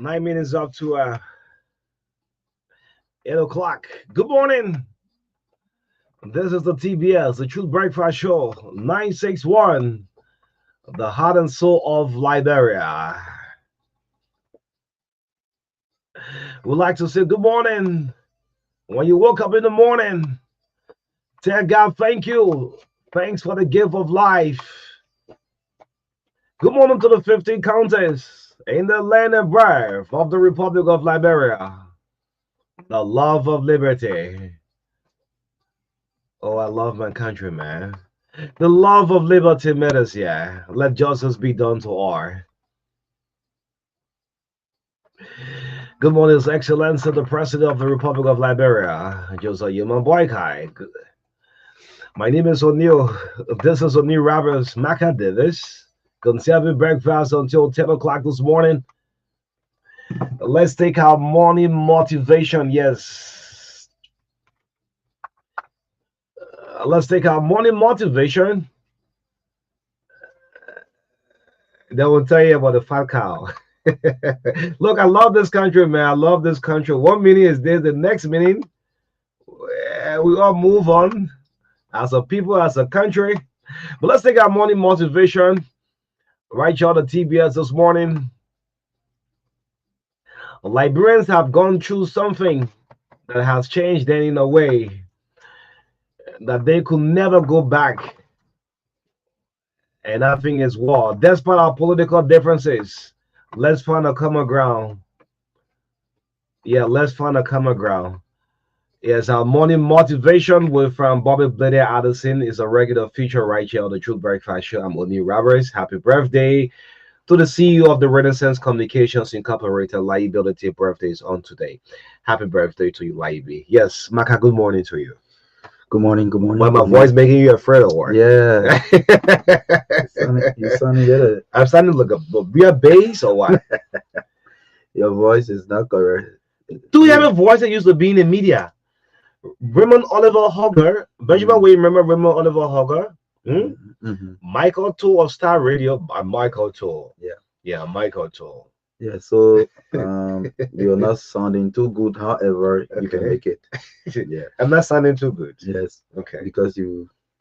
9 minutes up to 8 o'clock. Good morning. This is the TBS, the Truth Breakfast Show, 961, the heart and soul of Liberia. We'd like to say good morning. When you woke up in the morning, tell God thank you. Thanks for the gift of life. Good morning to the 15 counties in the land and birth of the Republic of Liberia. The love of liberty. Oh, I love my country, man. The love of liberty matters, yeah. Let justice be done to all. Good morning, His Excellency, the President of the Republic of Liberia, Joseph Yuman Boykai. My name is O'Neill. This is O'Neill Roberts Marka Davis. Conserving breakfast until 10 o'clock this morning. Let's take our morning motivation. Yes. Let's take our morning motivation. They will tell you about the fat cow. Look, I love this country, man. I love this country. 1 minute is this, the next minute, we all move on as a people, as a country. But let's take our morning motivation. Right here on the TBS this morning. Liberians have gone through something that has changed them in a way that they could never go back. And I think it's war. Despite our political differences, let's find a common ground. Yeah, let's find a common ground. Yes, our morning motivation with from Bobby Blader Addison is a regular feature right here on the Truth Breakfast Show. I'm O'Neill Roberts. Happy birthday to the CEO of the Renaissance Communications Incorporated. Liability birthday is on today. Happy birthday to you, Laibi. Yes, Maka, good morning to you. Good morning, good morning. Why my voice making you afraid or what? Yeah. You sounding better. I'm sounding like a real bass or what? Your voice is not correct. Do you have a voice that used to be in the media? Raymond Oliver Hogger, Benjamin, we remember Raymond Oliver Hogger? Michael Toole of Star Radio by Michael Toole. Yeah, Michael Toole. Yeah, so you're not sounding too good, however, you can make it. Yeah, I'm not sounding too good. Yes. Okay. Because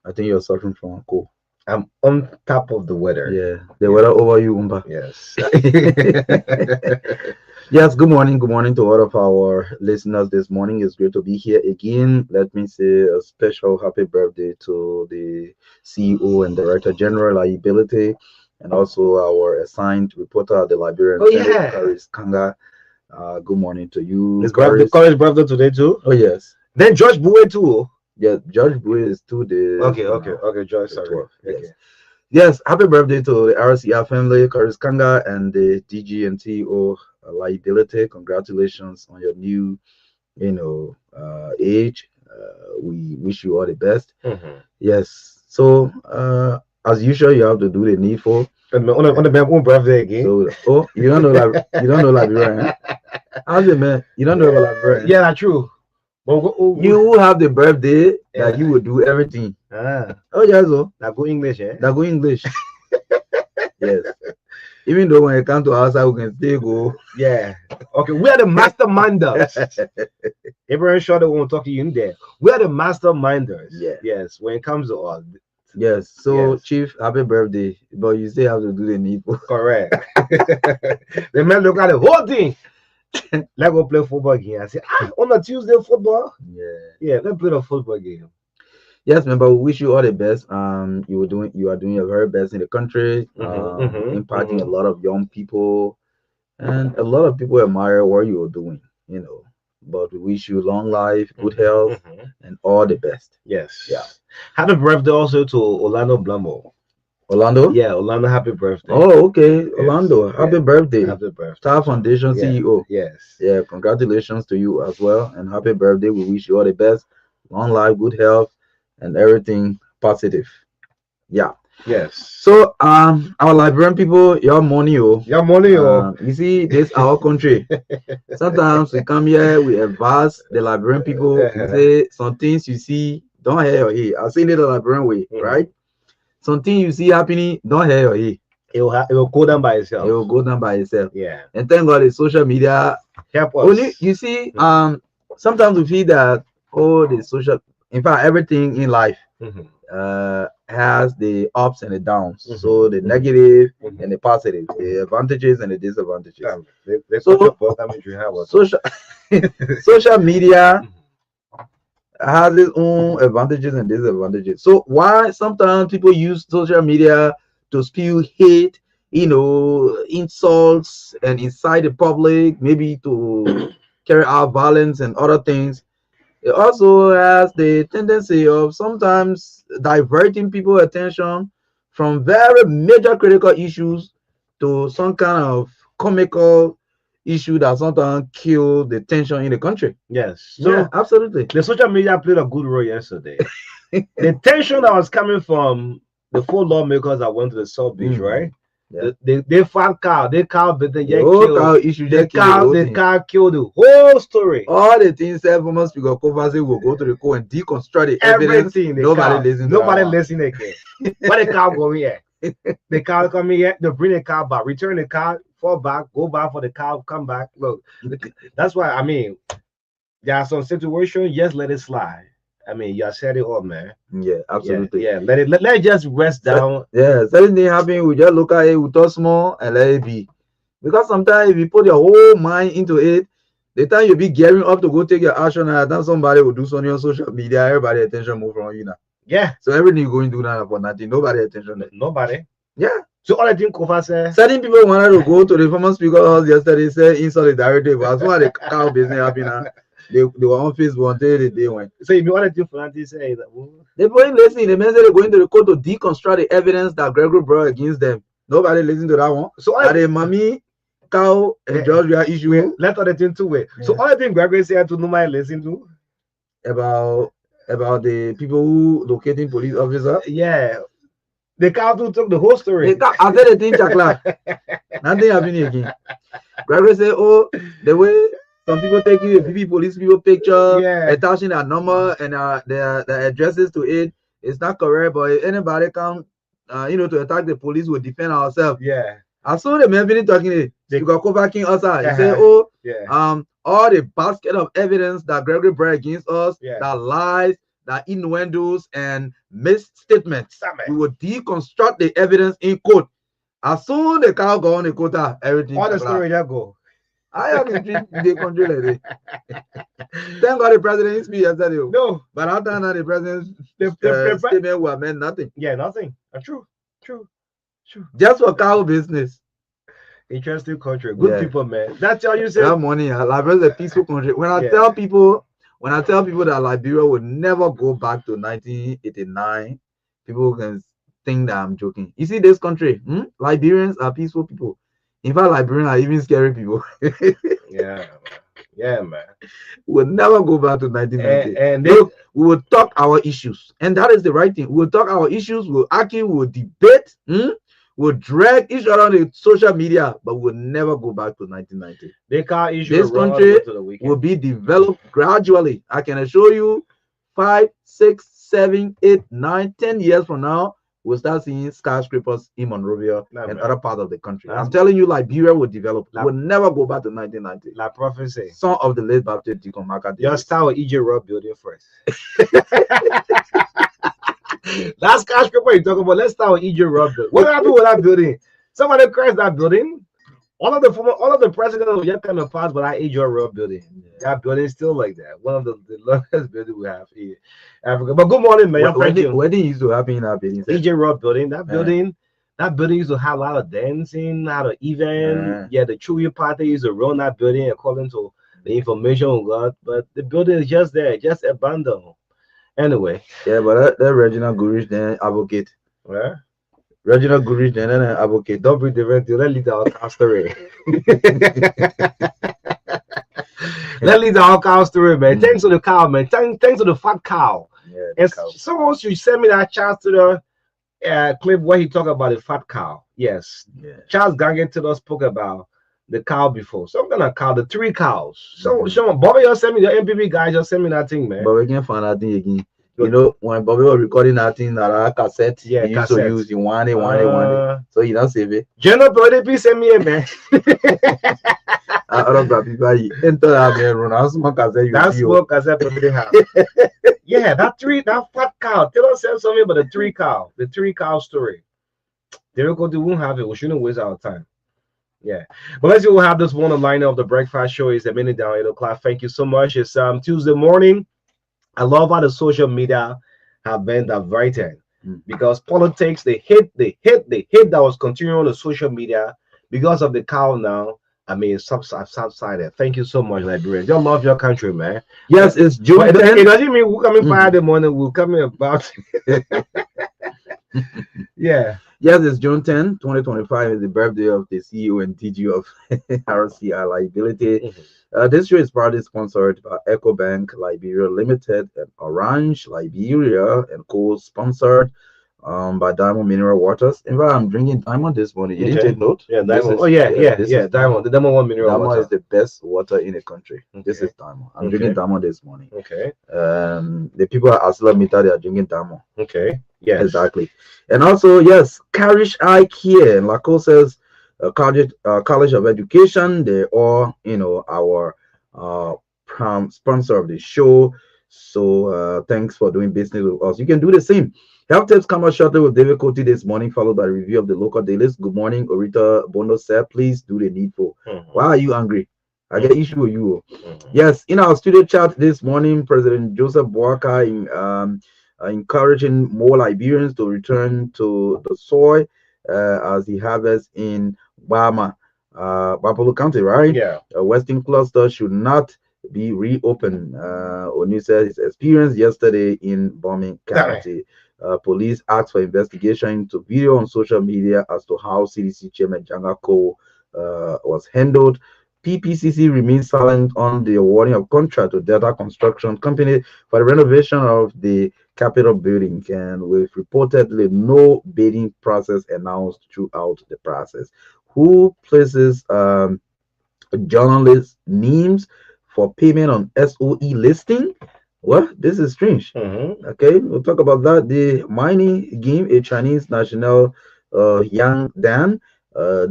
I think you're suffering from a cold. I'm on top of the weather. Yeah, the weather over you, Umba. Yes. Yes, good morning to all of our listeners this morning. It's great to be here again. Let me say a special happy birthday to the CEO and Director General Liability, and also our assigned reporter at the Liberian Sangar. Good morning to you. Is Courage brother today too? Oh yes. Then George Bouet too. Yeah, George Bouet is today. Okay, George, sorry. 12. Yes. Yes, happy birthday to the RCR family, Courage Kanga, and the DG and CEO Liability. Congratulations on your new, age. We wish you all the best. Yes. So, as usual, you have to do the needful. On the own birthday again. So, you don't know Liberian. How's it, man? You don't know Liberian. Yeah, that's true. You will have the birthday that you will do everything. Oh yeah, so that go English, That go English. Yes. Even though when it comes to outside, we can still go. Yeah. Okay, we are the masterminders. Everyone sure they won't talk to you in there. We are the masterminders. Yeah. Yes. When it comes to us. Yes. So Chief, happy birthday. But you still have to do the needful. Correct. The man look at the whole thing. Let's go play football game. I say, on a Tuesday football. Yeah, let's play the football game. Yes, man, but we wish you all the best. You are doing your very best in the country, impacting a lot of young people, and a lot of people admire what you are doing, But we wish you long life, good health, and all the best. Yes. Yeah. Happy birthday also to Orlando Blambo. Orlando. Yeah, Orlando, happy birthday. Oh, okay, Yes, Orlando. yeah, Happy birthday, happy birthday. Star Foundation Yeah, CEO. yes, Yeah, congratulations to you as well, and happy birthday. We wish you all the best, long life, good health, and everything positive. Yeah. yes. So, our Liberian people, your money, oh. Your money, oh. You see, this our country. Sometimes we come here, we advise the Liberian people. We Uh-huh. say some things you see, don't hear your ear. I've seen it the Liberian way, Mhm. right? Something you see happening, don't hear your ear. It will go down by It itself. will go down by itself. Yeah, And thank God, the social media. help Only us. you see, Mhm. sometimes we feel that all the social, in fact, everything in life Mhm. has the ups and the downs. Mhm. So the Mhm. negative and Mhm. the positive, the Mhm. advantages and the disadvantages. They cut your So book. I mean, you have us. social social media has its own advantages and disadvantages. So why sometimes people use social media to spew hate, insults and incite the public, maybe to carry out violence and other things. It also has the tendency of sometimes diverting people's attention from very major critical issues to some kind of comical issue that sometimes kill the tension in the country. Yes. Yeah, So absolutely. the social media played a good role yesterday. The tension that was coming from the four lawmakers that went to the South Beach, Mhm. right? Yeah. They found cow, they cow, but they The get whole killed. cow issue just killed the whole The thing. cow killed the whole story. All the things that former speaker Kovaci will go to the court and deconstruct the evidence. Everything the Nobody cow, listen to that nobody one. listening again. Where the cow going here? The cow come here, they bring the cow back, return the cow, fall back, go back for the cow, come back. Look, that's why I mean, there are some situations, just let it slide. I mean, you said it all, man. Yeah, Yeah, absolutely. yeah. Let it just rest So, down. yeah, certain thing happen, we just look at it, we talk small and let it be. Because sometimes if you put your whole mind into it, the time you be gearing up to go take your action, and then somebody will do something on social media, everybody attention move from you now. Yeah. So everything you going to do now for nothing, nobody attention there. Nobody. Yeah. So all I think Kofa said, Certain people wanted to go to the former speaker house yesterday, say in solidarity, but as soon as the cow business happened, they were on Facebook until the day went. so if you want to do Fanati say that, They going listen, the men say they're going to the court to deconstruct the evidence that Gregory brought against them. Nobody listen to that one. so That the mommy, cow, and Georgia issue let other thing to it. So all I think Gregory said to nobody listen to. about the people who locating police officer. Yeah. The cow too took the whole story. I said the thing, Chakla. Nothing happening again. Gregory say, oh, the way some people taking the PP police people picture, Yeah. attaching their number and their addresses to it, it's not correct. But if anybody come, to attack the police, we'll defend ourselves. Yeah. I saw the man finish talking it. You got cover King outside. He said, Uh-huh. oh, Yeah. all the basket of evidence that Gregory brought against us, Yeah. that lies, that innuendos and misstatements, Damn it. we will deconstruct the evidence in court. As soon the cow go on the quota, everything. All the story just go. I can treat the country like this. Thank God the president speak yesterday. No. But after that, the president's The statement will meant nothing. Yeah, nothing. True. Just for cow business. Interesting country. Good people, man. That's all you say. That money, Liberia is a peaceful country. When I tell people that Liberia would never go back to 1989, people can think that I'm joking. You see, this country, Liberians are peaceful people. In fact, Liberians are even scary people. Yeah, man. We'll never go back to 1990. And look, we will talk our issues, and that is the right thing. We'll talk our issues, we'll argue, we'll debate, we'll drag each other on the social media, but we'll never go back to 1990. This country will be developed gradually. I can assure you, 5, 6, 7, 8, 9, 10 years from now, we'll start seeing skyscrapers in Monrovia and other parts of the country. I'm telling you, Liberia will develop. We'll never go back to 1990. Like prophecy. Son of the late Baptist Deacon Marka. Your start with EJ Rock building first. That skyscraper you talking about, let's start with EJ Rock building. What happened with that building? Somebody crashed that building. All of the presidents of yet coming past, but that EJ Rock building. That building is still like that. One of the longest buildings we have here in Africa. But good morning, man. What did used to happen in that building? EJ Rock building. That building used to have a lot of dancing, a lot of event. Yeah, the Chewy party used to run that building according to the information we got. But the building is just there, just abandoned. Anyway. Yeah, but that Reginald Gurish then advocate. Where? Reginald Goodrich and then advocate. Don't bring the rent. Let lead our cow story. Let lead our cow story, man. Thanks to the cow, man. Thanks to the fat cow. Yeah, the And cow. someone should send me that chance to the clip where he talked about the fat cow. Yes, Yeah. Charles Gangen to us spoke about the cow before. So I'm gonna count the three cows. So, Mhm. someone, Bobby, just send me the MPP guy. Just send me that thing, man. But we can't find that thing again. You Good. know, when Bobby was recording that thing, that cassette, Yeah, he used to cassette. use, you want it. So you don't save it. General Brody, send me a man. I don't know people enter that man run. How small cassette you That see you. smoke cassette for the house. Yeah, that fat cow. Tell us something about the three cow story. There we go. They won't have it. We shouldn't waste our time. Yeah. But let's see we'll have this one line of the breakfast show is a minute down 8 o'clock. Thank you so much. It's Tuesday morning. I love how the social media have been diverted Mm. because politics they hit that was continuing on the social media because of the cow now. I mean, subsided. Thank you so much, Liberians. You love your country, man. Yes, it's June But it 10th. doesn't mean we're coming Mhm. Friday morning. We're coming about. Yeah. Yes, it's June 10th, 2025 is the birthday of the CEO and DG of RCI Liability. Mhm. This show is proudly sponsored by EcoBank Liberia Limited and Orange Liberia and co-sponsored by Diamond Mineral Waters. In fact, I'm drinking Diamond this morning. You didn't Okay. take note? Yeah, This Diamond. is Oh yeah, this yeah. is Diamond. The Diamond one mineral Diamond is water. the best water in the country. This Okay. is Diamond. I'm drinking Okay. Diamond this morning. Okay. The people at Asla Mita, they are drinking Diamond. Okay. Yes. Exactly. And also, yes, Carish Eye Care and Laco says College of Education. They are, our uh, sponsor of the show. So thanks for doing business with us. You can do the same. Health tips come out shortly with David Coty this morning, followed by a review of the local dailies. Good morning, Orita Bono said, please do the needful. Why are you angry? I get issue with you. Yes, in our studio chat this morning, President Joseph Boakai encouraging more Liberians to return to the soil as he harvests in Bama, Bapolo County, right? Yeah. Western cluster should not be reopened. Oni said his experience yesterday in bombing Damn. County. Police asked for investigation into video on social media as to how CDC Chairman Jangako was handled. PPCC remains silent on the awarding of contract to Delta Construction Company for the renovation of the Capitol building, and with reportedly no bidding process announced throughout the process. Who places journalists' names for payment on SOE listing? Well, this is strange. Mm-hmm. Okay, we'll talk about that. The mining game, a Chinese national, Yang Dan,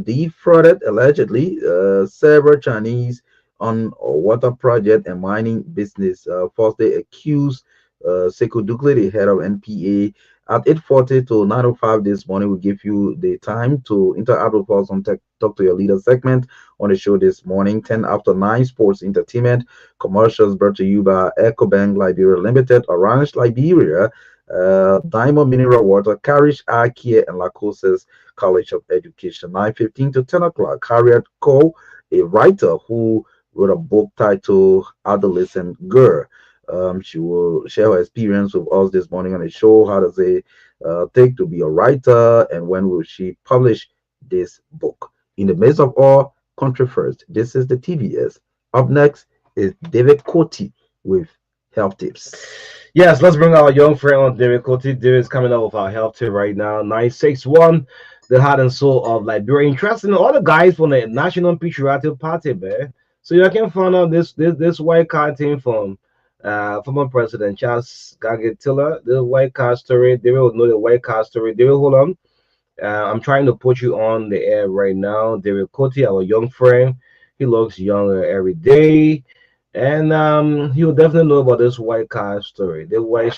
defrauded allegedly several Chinese on a water project and mining business. Falsely accused Sekou Dukle, the head of NPA, at 8:40 to 9:05 this morning. We give you the time to interact with us on Tech Talk to Your Leader segment on the show this morning. 10 after 9, sports entertainment. Commercials brought to you by EcoBank Liberia Limited, Orange Liberia, Diamond Mineral Water, Carish Eye Care, and Lacosa's College of Education. 9:15 to 10 o'clock. Harriet Cole, a writer who wrote a book titled Adolescent Girl. She will share her experience with us this morning on the show. How does it take to be a writer, and when will she publish this book? In the midst of all, country first. This is the TBS. Up next is David Coty with health tips. Yes, let's bring our young friend on David Coty. David's coming up with our health tip right now. 961, the heart and soul of Liberia. Interesting, all the guys from the National Patriotic Party, man. So you can find out this white card team from former President Charles Gagetilla, the white card story. David will know the white card story. David, hold on. I'm trying to put you on the air right now. David Coty, our young friend. He looks younger every day. And he'll definitely know about this white car story. The white,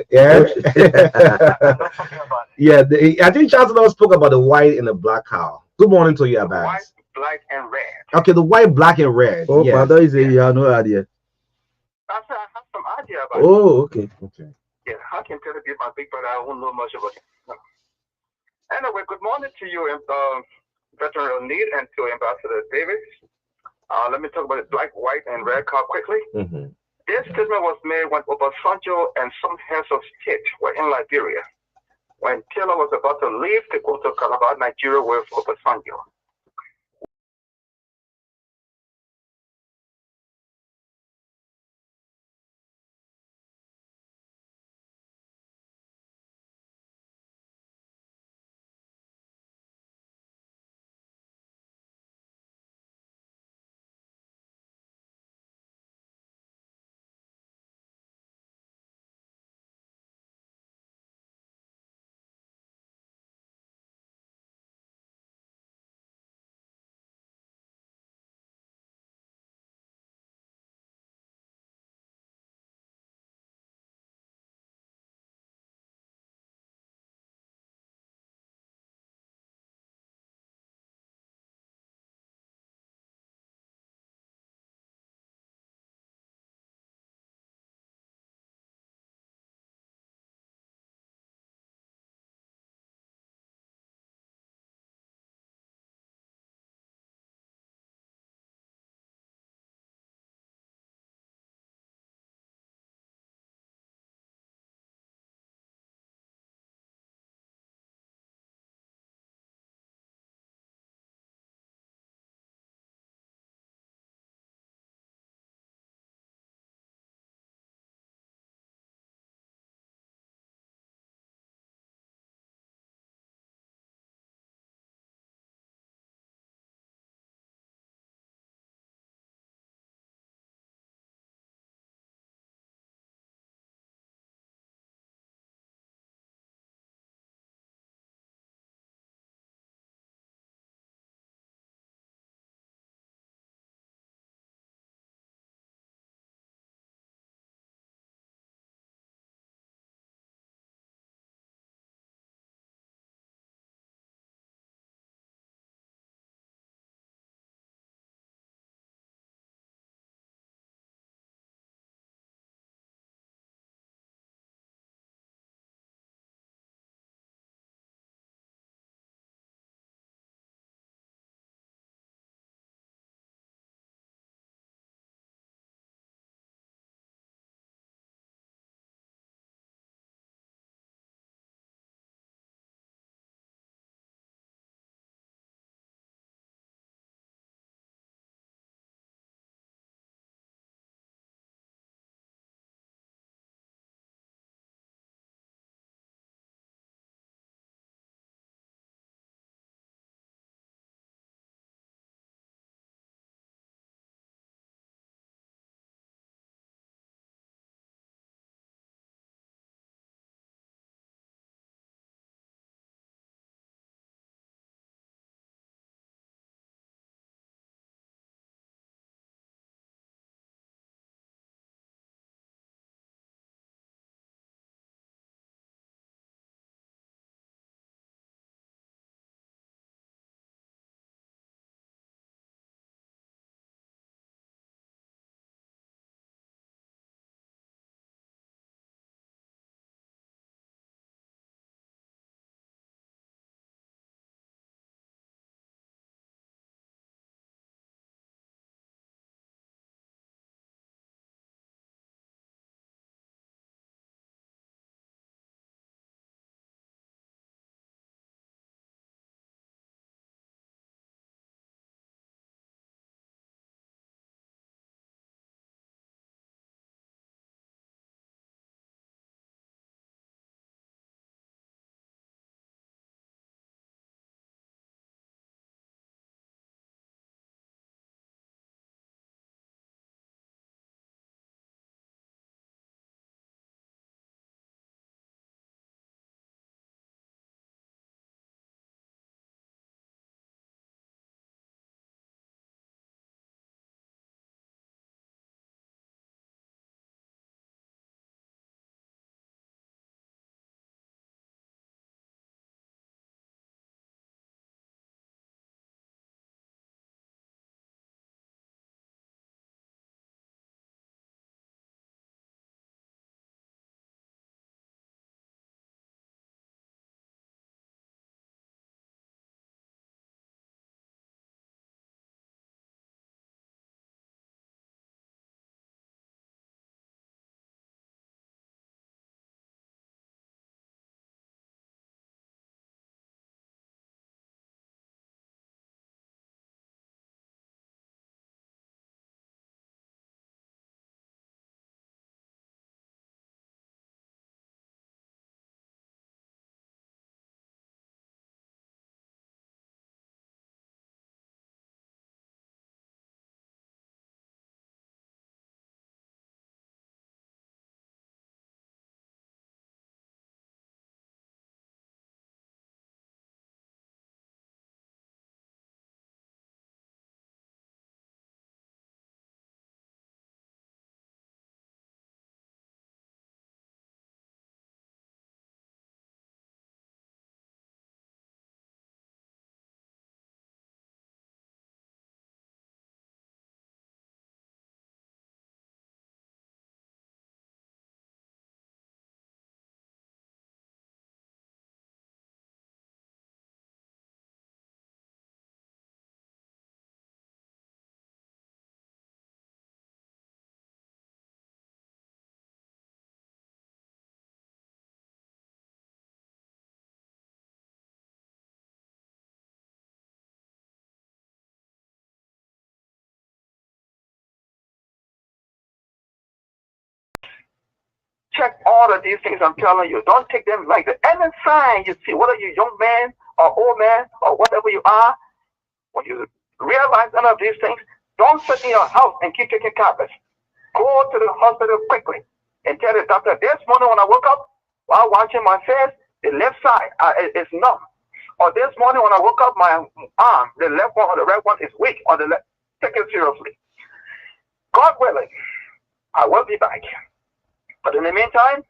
yeah, yeah. I think Chancellor spoke about the white and the black cow. Good morning to you, Abaz. White, black, and red. Okay, the white, black, and red. Oh, Yes. Father is a you have no idea. I said I have some idea about it. Oh, okay. Okay. Yeah, I can tell you my big brother. I won't know much about it. No. Anyway, good morning to you, Veteran O'Neill, and to Ambassador Davis. Let me talk about the black, white, and red card quickly. Mm-hmm. This statement was made when Obasanjo and some heads of state were in Liberia. when Taylor was about to leave to go to Calabar, Nigeria with Obasanjo. Check all of these things I'm telling you. Don't take them like the any sign you see, whether you're young man or old man or whatever you are, when you realize none of these things, don't sit in your house and keep taking tablets. Go to the hospital quickly and tell the doctor, this morning when I woke up, while watching my face, the left side is numb. Or this morning when I woke up, my arm, the left one or the right one is weak on the left. Take it seriously. God willing, I will be back. But in the meantime,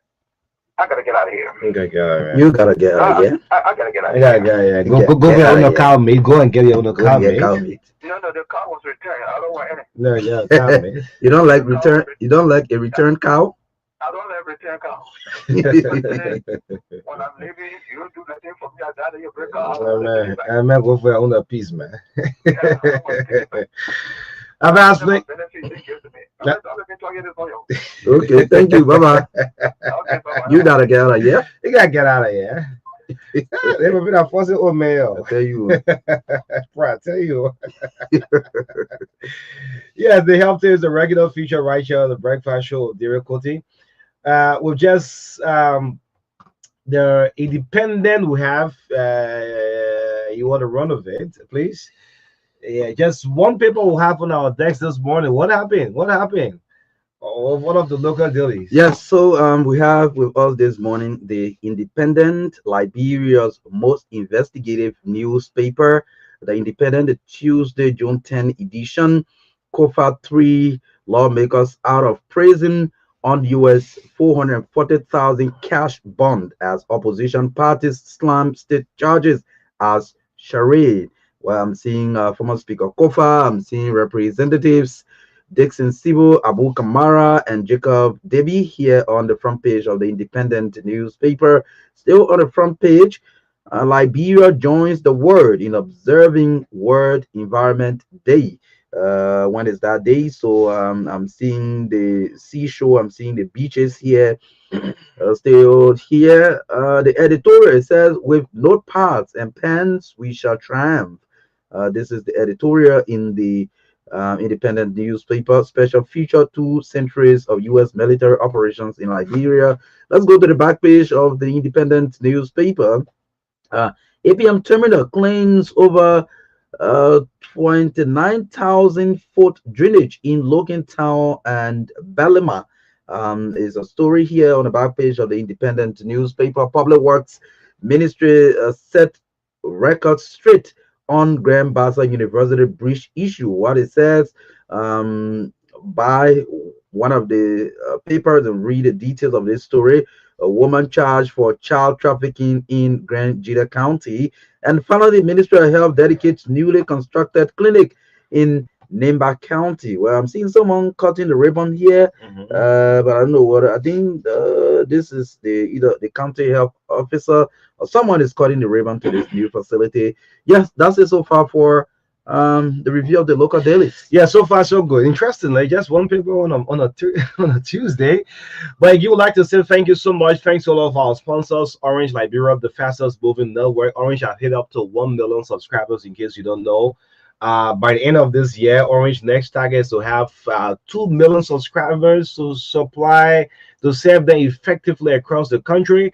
I gotta get out of here. Okay, all right. You gotta get out, yeah. I gotta get out of Yeah, here. yeah, yeah. Go, Get, go, go get get your out own of here. cow meat. Go and get your own Go cow and get meat. cow meat. No, the car was returned. I don't want any. No, yeah, cow meat. You don't like return? You don't like a return cow? I don't have return car. When I'm leaving, you don't do nothing for me. I got your break car. Oh, man, man, go for your own piece, man. Yeah, I want to take it back. I've asked me. Benefit they give to me. I've been talking this on you. Okay, thank you. Bye bye. Okay, bye-bye. You gotta get out of here. You gotta get out of here. They will be that forcing old I man. tell you. Bro, I tell you. Yeah, the health is a regular feature right here on the breakfast show of Derek Cote. We've just the independent we have. You want to run of it, please? Yeah, just one paper we have on our decks this morning. What happened? What happened? Oh, one of the local dailies. Yes, so we have with us this morning the Independent, Liberia's most investigative newspaper, the Independent, the Tuesday, June 10 edition. COFA 3 lawmakers out of prison on US 440,000 cash bond as opposition parties slam state charges as charade. Well, I'm seeing former Speaker Kofa, I'm seeing representatives Dixon Sibo, Abu Kamara, and Jacob Debbie here on the front page of the Independent newspaper. Still on the front page, Liberia joins the world in observing World Environment Day. When is that day? So I'm seeing the seashore, I'm seeing the beaches here. Still here, the editorial says, with notepads and pens, we shall triumph. This is the editorial in the Independent newspaper. Special feature 2 centuries of U.S. military operations in Liberia. Let's go to the back page of the Independent newspaper. APM terminal claims over 29,000 foot drainage in Logan Town and Balima. Is a story here on the back page of the Independent newspaper. Public Works Ministry set record straight on Graham Bassa University bridge issue. What it says, by one of the papers, and read the details of this story. A woman charged for child trafficking in Grand Jita County. And finally, the Ministry of Health dedicates newly constructed clinic in Nimba County. Well, I'm seeing someone cutting the ribbon here, but I don't know what. I think this is either the county health officer or someone is cutting the ribbon to this new facility. Yes, that's it so far for the review of the local dailies. Yeah, so far so good. Interestingly, just one paper on a Tuesday. But you would like to say thank you so much. Thanks to all of our sponsors. Orange Liberia, the fastest moving network. Orange have hit up to 1 million subscribers. In case you don't know, by the end of this year, Orange next target is to have 2 million subscribers to supply to serve them effectively across the country.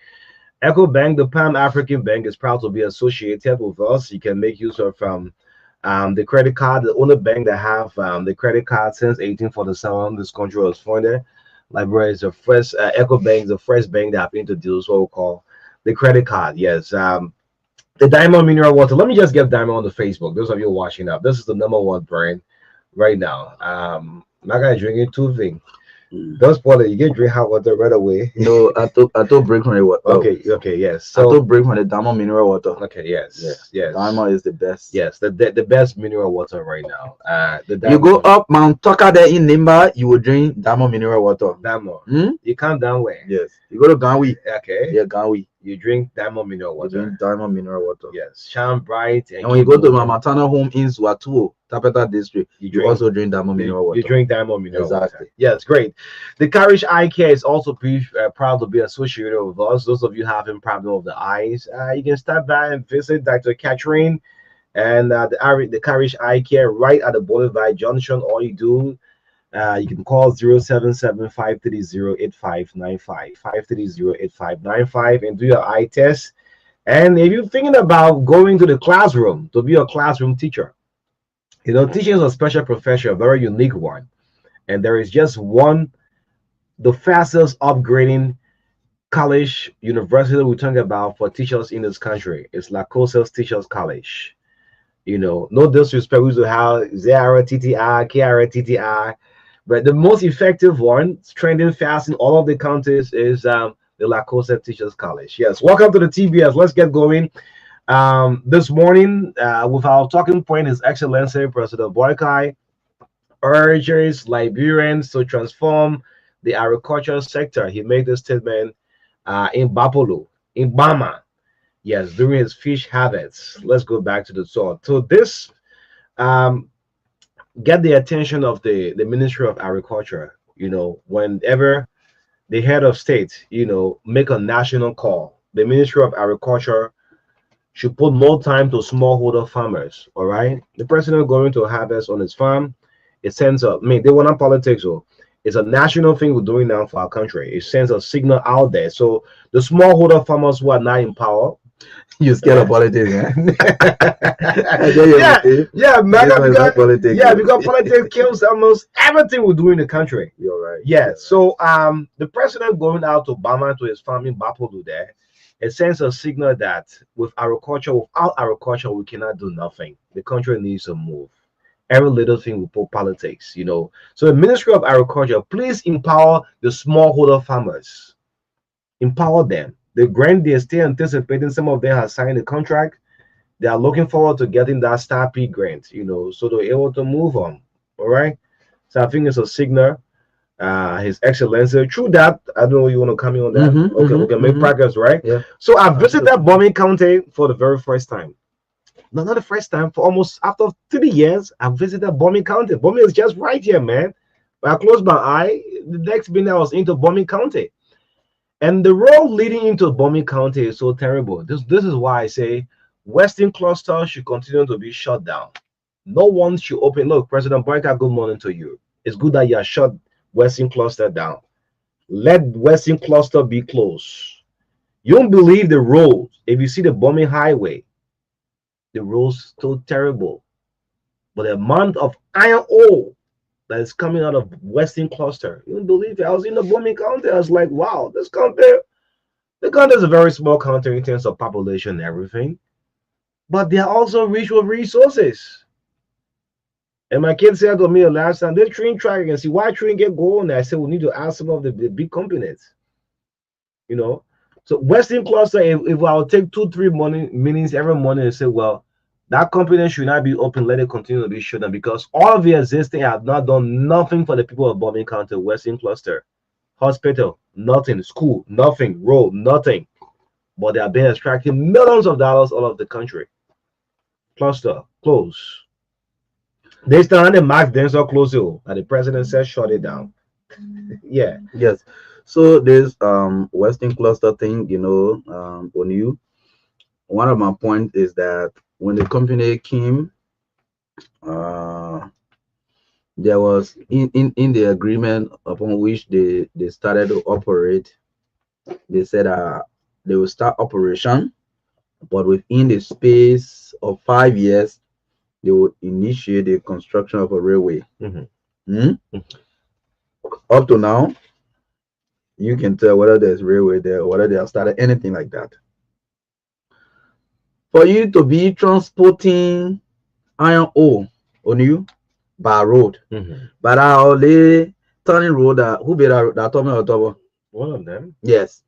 Echo Bank, the Pan African Bank, is proud to be associated with us. You can make use of the credit card, the only bank that have the credit card since 1847. This country was founded. Liberia is the first, Echo Bank is the first bank that have introduced what we call the credit card. Yes, the Diamond Mineral Water. Let me just get Diamond on the Facebook. Those of you watching up, this is the #1 brand right now. Marka is drinking two things. Don't spoil it. You can drink hot water right away. No, I took break from the water. Okay, yes. I So took break from the Diamond mineral water. okay, yes, Yeah. yes. Diamond is the best. Yes, the best mineral water right now. The You go Diamond. up Mount Tucker there in Nimba, you will drink Diamond mineral water. Diamond. Hmm? You come down where? Yes. You go to Ganwi. Okay. Yeah, Ganwi. You drink Diamond mineral You water. drink Diamond mineral water. Yes, shine bright. And when you go to keep my maternal home in Swatuo, Tapeta district, You you drink- also drink Diamond mineral water. You drink Diamond mineral Exactly. water. Yes, great. The Carish Eye Care is also proud to be associated with us. Those of you having problem with the eyes, you can stop by and visit Dr. Catherine and the Carish Eye Care right at the Boulevard Junction. All you do, You can call 077-530-8595, 530-8595, and do your eye test. And if you're thinking about going to the classroom to be a classroom teacher, teaching is a special profession, a very unique one. And there is just one, the fastest upgrading college university we talk about for teachers in this country. It's La Cosa's Teachers College. No disrespect, we used to have ZRTTI, KRTTI, but the most effective one, trending fast in all of the counties, is the La Cosa Teachers College. Yes, welcome to the TBS. Let's get going. This morning, with our talking point, His Excellency President Boykai urges Liberians to transform the agricultural sector. He made this statement in Bapolo, in Bama. Yes, during his fish harvest. Let's go back to the soil. So this um, get the attention of the Ministry of Agriculture. Whenever the head of state, make a national call, the Ministry of Agriculture should put more time to smallholder farmers. All right, the president going to harvest on his farm. It sends a, I mean, they want not politics, so it's a national thing we're doing now for our country. It sends a signal out there. So the smallholder farmers who are not in power, You scared of politics, yeah? yeah, yeah, man. Politics. Yeah, because politics kills almost everything we do in the country. You're right. Yeah. So the president going out to Bama to his farm in Bapolu there, it sends a signal that without agriculture, we cannot do nothing. The country needs to move. Every little thing we put politics. So the Ministry of Agriculture, please empower the smallholder farmers. Empower them. The grant they're still anticipating, some of them have signed a contract. They are looking forward to getting that Star P grant, so they're able to move on. All right. So I think it's a signal. His Excellency. True that. I don't know you want to come in on that. Okay, we can make progress, right? Yeah. So I visited Bombing County for the very first time. No, not the first time. For almost after 3 years, I visited Bombing County. Bombing is just right here, man. When I closed my eye, the next minute I was into Bombing County. And the road leading into Bombing County is so terrible. This is why I say Western Cluster should continue to be shut down. No one should open. Look, President Boyka, good morning to you. It's good that you have shut Western Cluster down. Let Western Cluster be closed. You don't believe the roads. If you see the Bombing Highway, the roads so terrible. But the amount of iron ore that is coming out of Western Cluster, you don't believe it. I was in the Bombing County. I was like, wow, the country is a very small country in terms of population and everything. But they are also rich with resources. And my kids said to me last time, they're train tracking and see why train get going. I said, we need to ask some of the big companies. So Western Cluster, if I'll take 2-3 meetings every morning and say, well, that company should not be open, let it continue to be shut down because all of the existing have not done nothing for the people of Bombing County, Western Cluster. Hospital, nothing. School, nothing. Road, nothing. But they have been extracting millions of dollars out of the country. Cluster, close. They stand the max denser close and the president said shut it down. Yeah. Yes. So this Western Cluster thing, on you. One of my points is that when the company came, there was in the agreement upon which they started to operate, they said they will start operation, but within the space of 5 years, they will initiate the construction of a railway. Up to now, you can tell whether there's railway there or whether they have started anything like that. For you to be transporting iron ore on you by road, but our turning road who be that told me on one of them. Yes.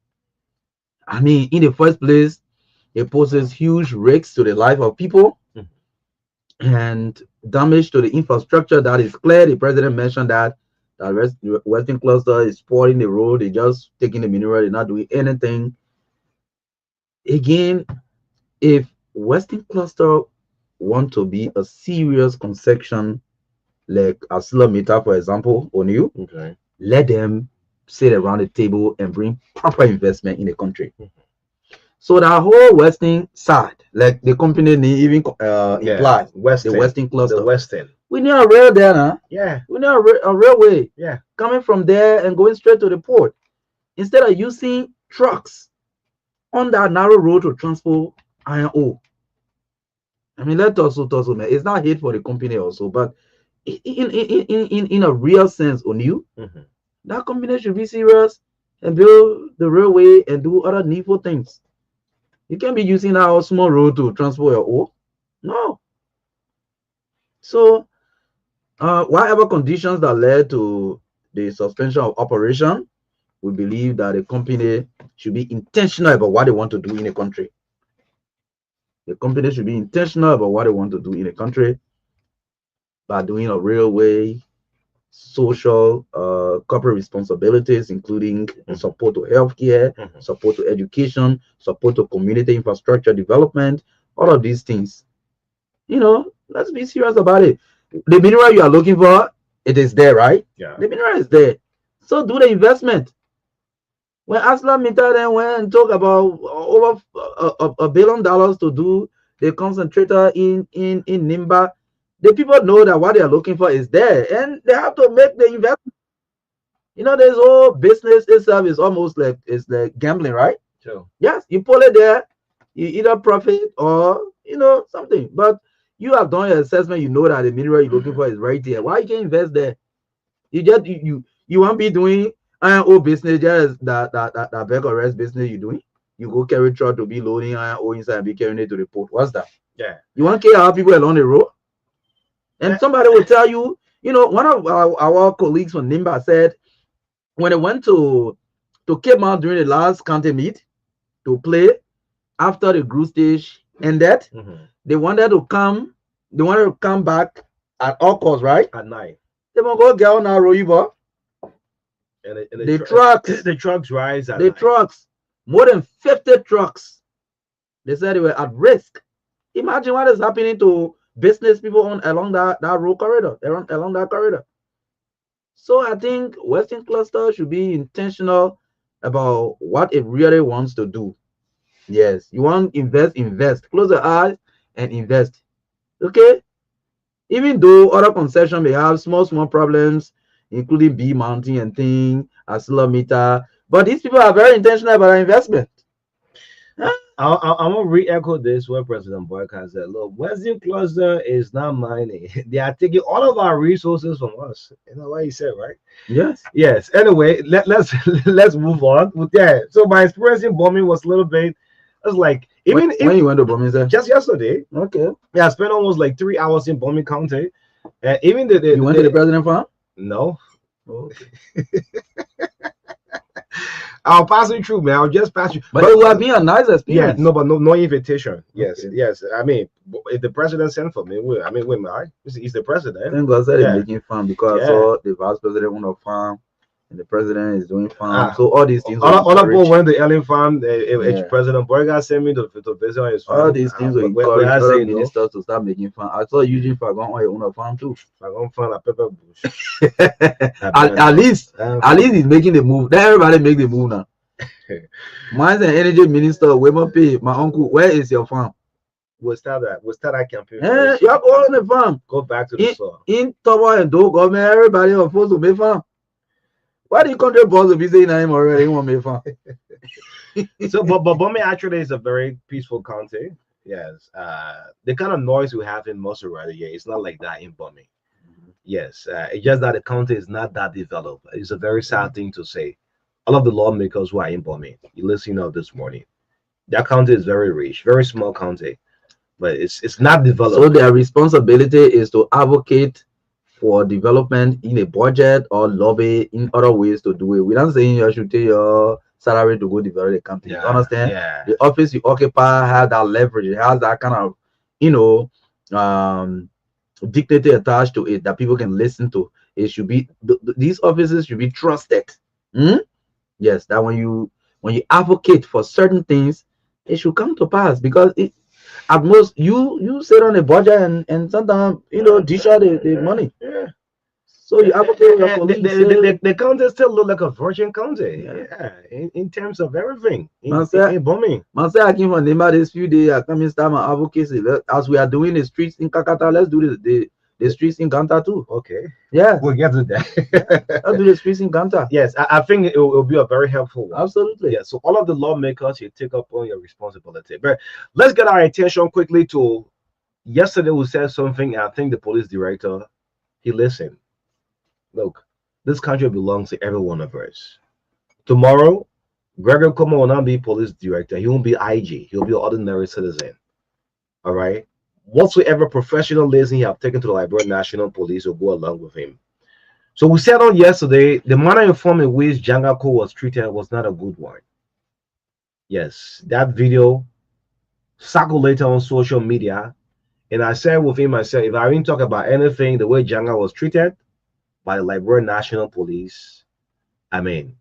I mean, in the first place, it poses huge risks to the life of people and damage to the infrastructure. That is clear. The president mentioned that Western Cluster is spoiling the road. They're just taking the mineral. They're not doing anything. Again, if Western Cluster want to be a serious concession, like ArcelorMittal, for example, on you, let them sit around the table and bring proper investment in the country. So that whole Western side, like the company name even implies, Western, the Western Cluster. The Western. We need a rail there now. Yeah. We need a railway Yeah. coming from there and going straight to the port instead of using trucks on that narrow road to transport iron ore. I mean, let us also, man. It's not hate for the company also, but in a real sense, on you, that company should be serious and build the railway and do other needful things. You can't be using our small road to transport your ore. No. So, whatever conditions that led to the suspension of operation, we believe that the company should be intentional about what they want to do in a country. The company should be intentional about what they want to do in a country by doing a railway, social, corporate responsibilities, including support to healthcare, support to education, support to community infrastructure development, all of these things. Let's be serious about it. The mineral you are looking for, it is there, right? Yeah. The mineral is there. So do the investment. When ArcelorMittal then went and talk about over $1 billion to do the concentrator in Nimba, the people know that what they are looking for is there, and they have to make the investment. This whole business itself is almost like it's like gambling, right? Sure. Yes, you pull it there, you either profit or something. But you have done your assessment, you know that the mineral you're looking for is right there. Why you can't invest there? You won't be doing iron ore business, just that bag of rest business you're doing. You go carry truck to be loading iron ore inside and be carrying it to the port. What's that? Yeah. You want to care how people along the road? And somebody will tell you, one of our colleagues from Nimba said when they went to Cape Mount during the last county meet to play after the group stage ended, they wanted to come back at all costs, right? At night. They want to go get on our river. And the trucks. The trucks rise at the night. Trucks. More than 50 trucks. They said they were at risk. Imagine what is happening to business people along that road corridor. Along that corridor. So I think Western Cluster should be intentional about what it really wants to do. Yes, you want invest. Close your eyes and invest. Okay? Even though other concessions may have small problems, including B mounting and thing, ArcelorMittal, but these people are very intentional about their investment. I'm gonna re-echo this what President Boyka said. Look, Western Cluster is not mining. They are taking all of our resources from us. You know what he said, right? Yes. Anyway, let's let's move on. Yeah. So my experience in bombing was a little bit. I was like, when you went to bombing, sir? Just yesterday. Okay. Yeah, I spent almost like 3 hours in Bombing County. And even you went to the president farm? No. Okay. I'll pass you through, man. I'll just pass you. But it would have been a nice experience. Yeah, but no invitation. Yes, Okay. yes. I mean, if the president sent for me, he's the president. Thank God said he's making fun because I saw the vice president on the farm and the president is doing farm. So all these things. Other people went to Ellen farm. President Borga sent me to visit his farm. All these things will encourage other ministers to start making fun. I saw Eugene Fagon on your own farm too. Fagon farm like pepper bush. At least he's making the move. Then everybody make the move now. Mines and Energy Minister Wema P, my uncle, where is your farm? We'll start that campaign. You have all on the farm. Go back to the soil. In Tower and Do government, everybody was supposed to make farm. Why do you country boss to be saying I'm already want to make farm? So, but Bombay actually is a very peaceful county. Yes. The kind of noise we have in most around here, it's not like that in Bombay. Yes. It's just that the county is not that developed. It's a very sad thing to say. All of the lawmakers who are in Bombay, you listen up this morning. That county is very rich, very small county, but it's not developed. So their responsibility is to advocate for development in a budget or lobby in other ways to do it. We're not saying you should take your salary to go develop the country. You understand? Yeah. The office you occupy has that leverage. It has that kind of, dignity attached to it that people can listen to. It should be these offices should be trusted. Yes, that when you advocate for certain things, it should come to pass because at most you sit on a budget and sometimes dish out the money. Yeah. So you advocate your colleagues. The county still look like a virgin county. Yeah. In terms of everything. In bombing. Myself, I came from Nema this few days. I come and start my advocacy. As we are doing the streets in Kakata, let's do the the streets in Ganta too. Okay, Yeah, we'll get to that. I'll do the streets in Ganta. Yes, I think it will be a very helpful one. Absolutely. Yeah, so all of the lawmakers, you take up on your responsibility. But let's get our attention quickly to yesterday. We said something. I think the police director he listened. Look, this country belongs to every one of us. Tomorrow, Gregor Como will not be police director. He won't be IG. He'll be an ordinary citizen. All right. Whatsoever professionalism he have taken to the Liberian National Police will go along with him. So we said on yesterday, the manner and form in which Jangako was treated was not a good one. Yes, that video circulated on social media, and I said within myself, if I didn't talk about anything, the way Janga was treated by the Liberian National Police, I mean,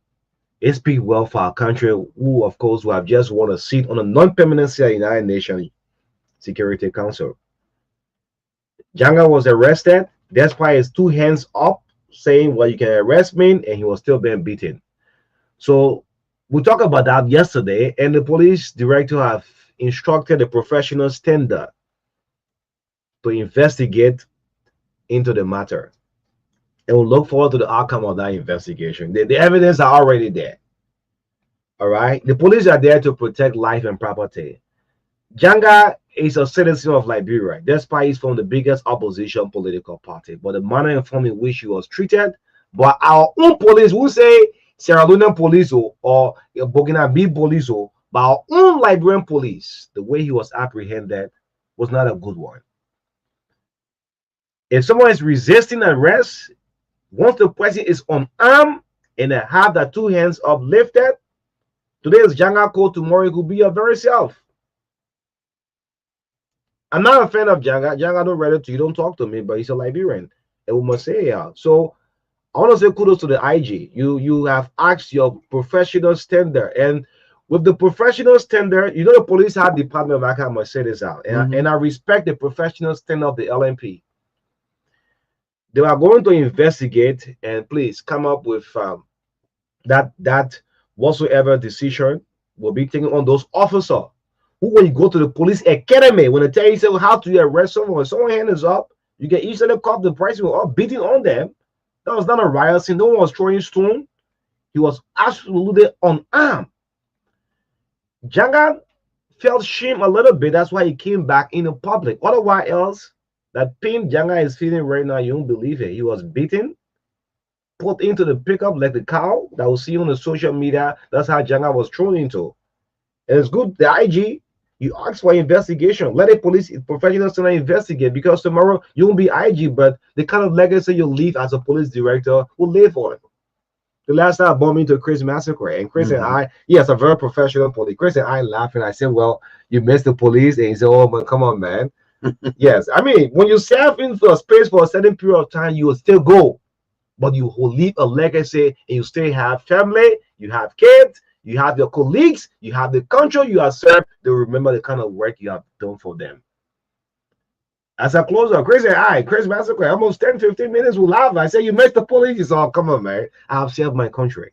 it speaks well for our country, who, of course, will have just won a seat on a non-permanent seat in the United Nations Security Council. Janga was arrested. That's why his two hands up, saying, "Well, you can arrest me," and he was still being beaten. So we talked about that yesterday, and the police director have instructed the professional standard to investigate into the matter. And we'll look forward to the outcome of that investigation. The evidence are already there. All right. The police are there to protect life and property. Janga is a citizen of Liberia. Despite he's from the biggest opposition political party, but the manner and form in which he was treated, but our own police will say Sierra Leonean police or Burkina Faso police, but our own Liberian police, the way he was apprehended was not a good one. If someone is resisting arrest, once the person is unarmed and they have the two hands uplifted, today is Janga code, tomorrow it could be your very self. I'm not a fan of Janga. Janga don't relate to you, don't talk to me, but he's a Liberian. And we must say, yeah. So I want to say kudos to the IG. You have asked your professional standard. And with the professional standard, you know the police have department, I must say this out. And I respect the professional standard of the LMP. They are going to investigate and please come up with that whatsoever decision will be taken on those officers who, when you go to the police academy, when they tell you say, how do you arrest someone, when someone hand is up, you can easily cop the person all beating on them. That was not a riot scene. No one was throwing stone. He was absolutely unarmed. Janga felt shame a little bit. That's why he came back in the public. Otherwise, else that pain Janga is feeling right now, you won't believe it. He was beaten, put into the pickup like the cow that we see on the social media. That's how Janga was thrown into. And it's good, the IG, you ask for investigation. Let the police professionals investigate, because tomorrow you won't be IG, but the kind of legacy you leave as a police director will live on. The last time I bumped into Chris Massacre, and Chris and I, yes, a very professional police. Chris and I laughing. I said, "Well, you missed the police," and he said, "Oh, man, come on, man." Yes, I mean, when you serve into a space for a certain period of time, you will still go, but you will leave a legacy, and you still have family, you have kids, you have your colleagues, you have the country you have served. They remember the kind of work you have done for them. As I close up, Chris Massacre, almost 10, 15 minutes, we laugh. I say, "You missed the police." He said, "Oh, come on, man. I have served my country."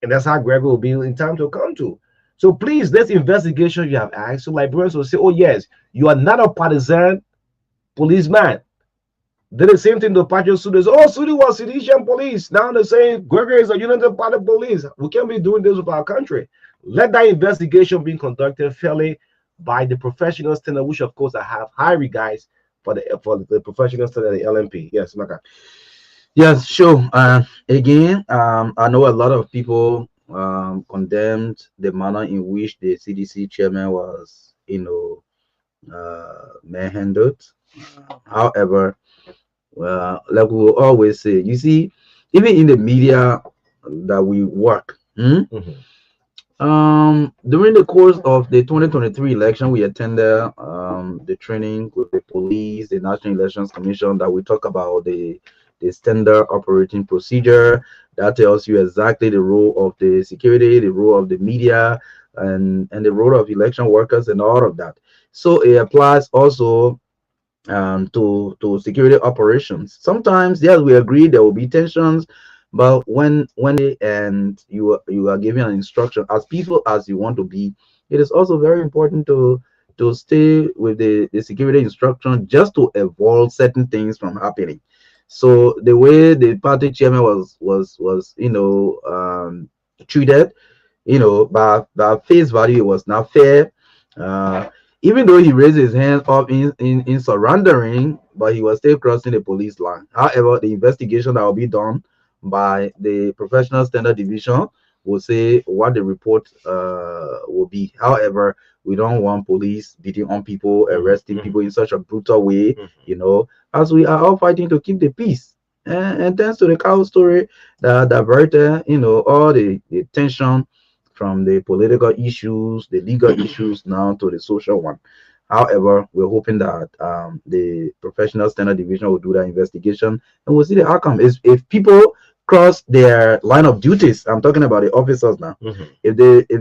And that's how Gregor will be in time to come to. So please, this investigation you have asked, so Liberians will say, "Oh, yes, you are not a partisan policeman." Did the same thing to Patrick Sudi. "Oh, Sudi was Sidician police." Now they're saying Gregory is a United Party police. We can't be doing this with our country. Let that investigation be conducted fairly by the professional standard, which of course I have high regards for the professional standard of the LMP. Yes, Marka. Yes, sure. Again, I know a lot of people condemned the manner in which the CDC chairman was, manhandled. However, like we will always say, you see, even in the media that we work, during the course of the 2023 election, we attended the training with the police, the National Elections Commission, that we talk about the standard operating procedure that tells you exactly the role of the security, the role of the media, and the role of election workers and all of that. So it applies also to security operations. Sometimes, yes, we agree there will be tensions, but when and you are given an instruction as peaceful as you want to be, it is also very important to stay with the security instruction just to avoid certain things from happening. So the way the party chairman was treated, by face value, it was not fair. Uh, Even though he raised his hands up in surrendering, but he was still crossing the police line. However, the investigation that will be done by the professional standard division will say what the report will be. However, we don't want police beating on people, arresting people in such a brutal way, as we are all fighting to keep the peace. And thanks to the cow story that diverted, all the tension from the political issues, the legal issues, now to the social one. However, we're hoping that the professional standard division will do that investigation and we'll see the outcome. Is if people cross their line of duties, I'm talking about the officers now. If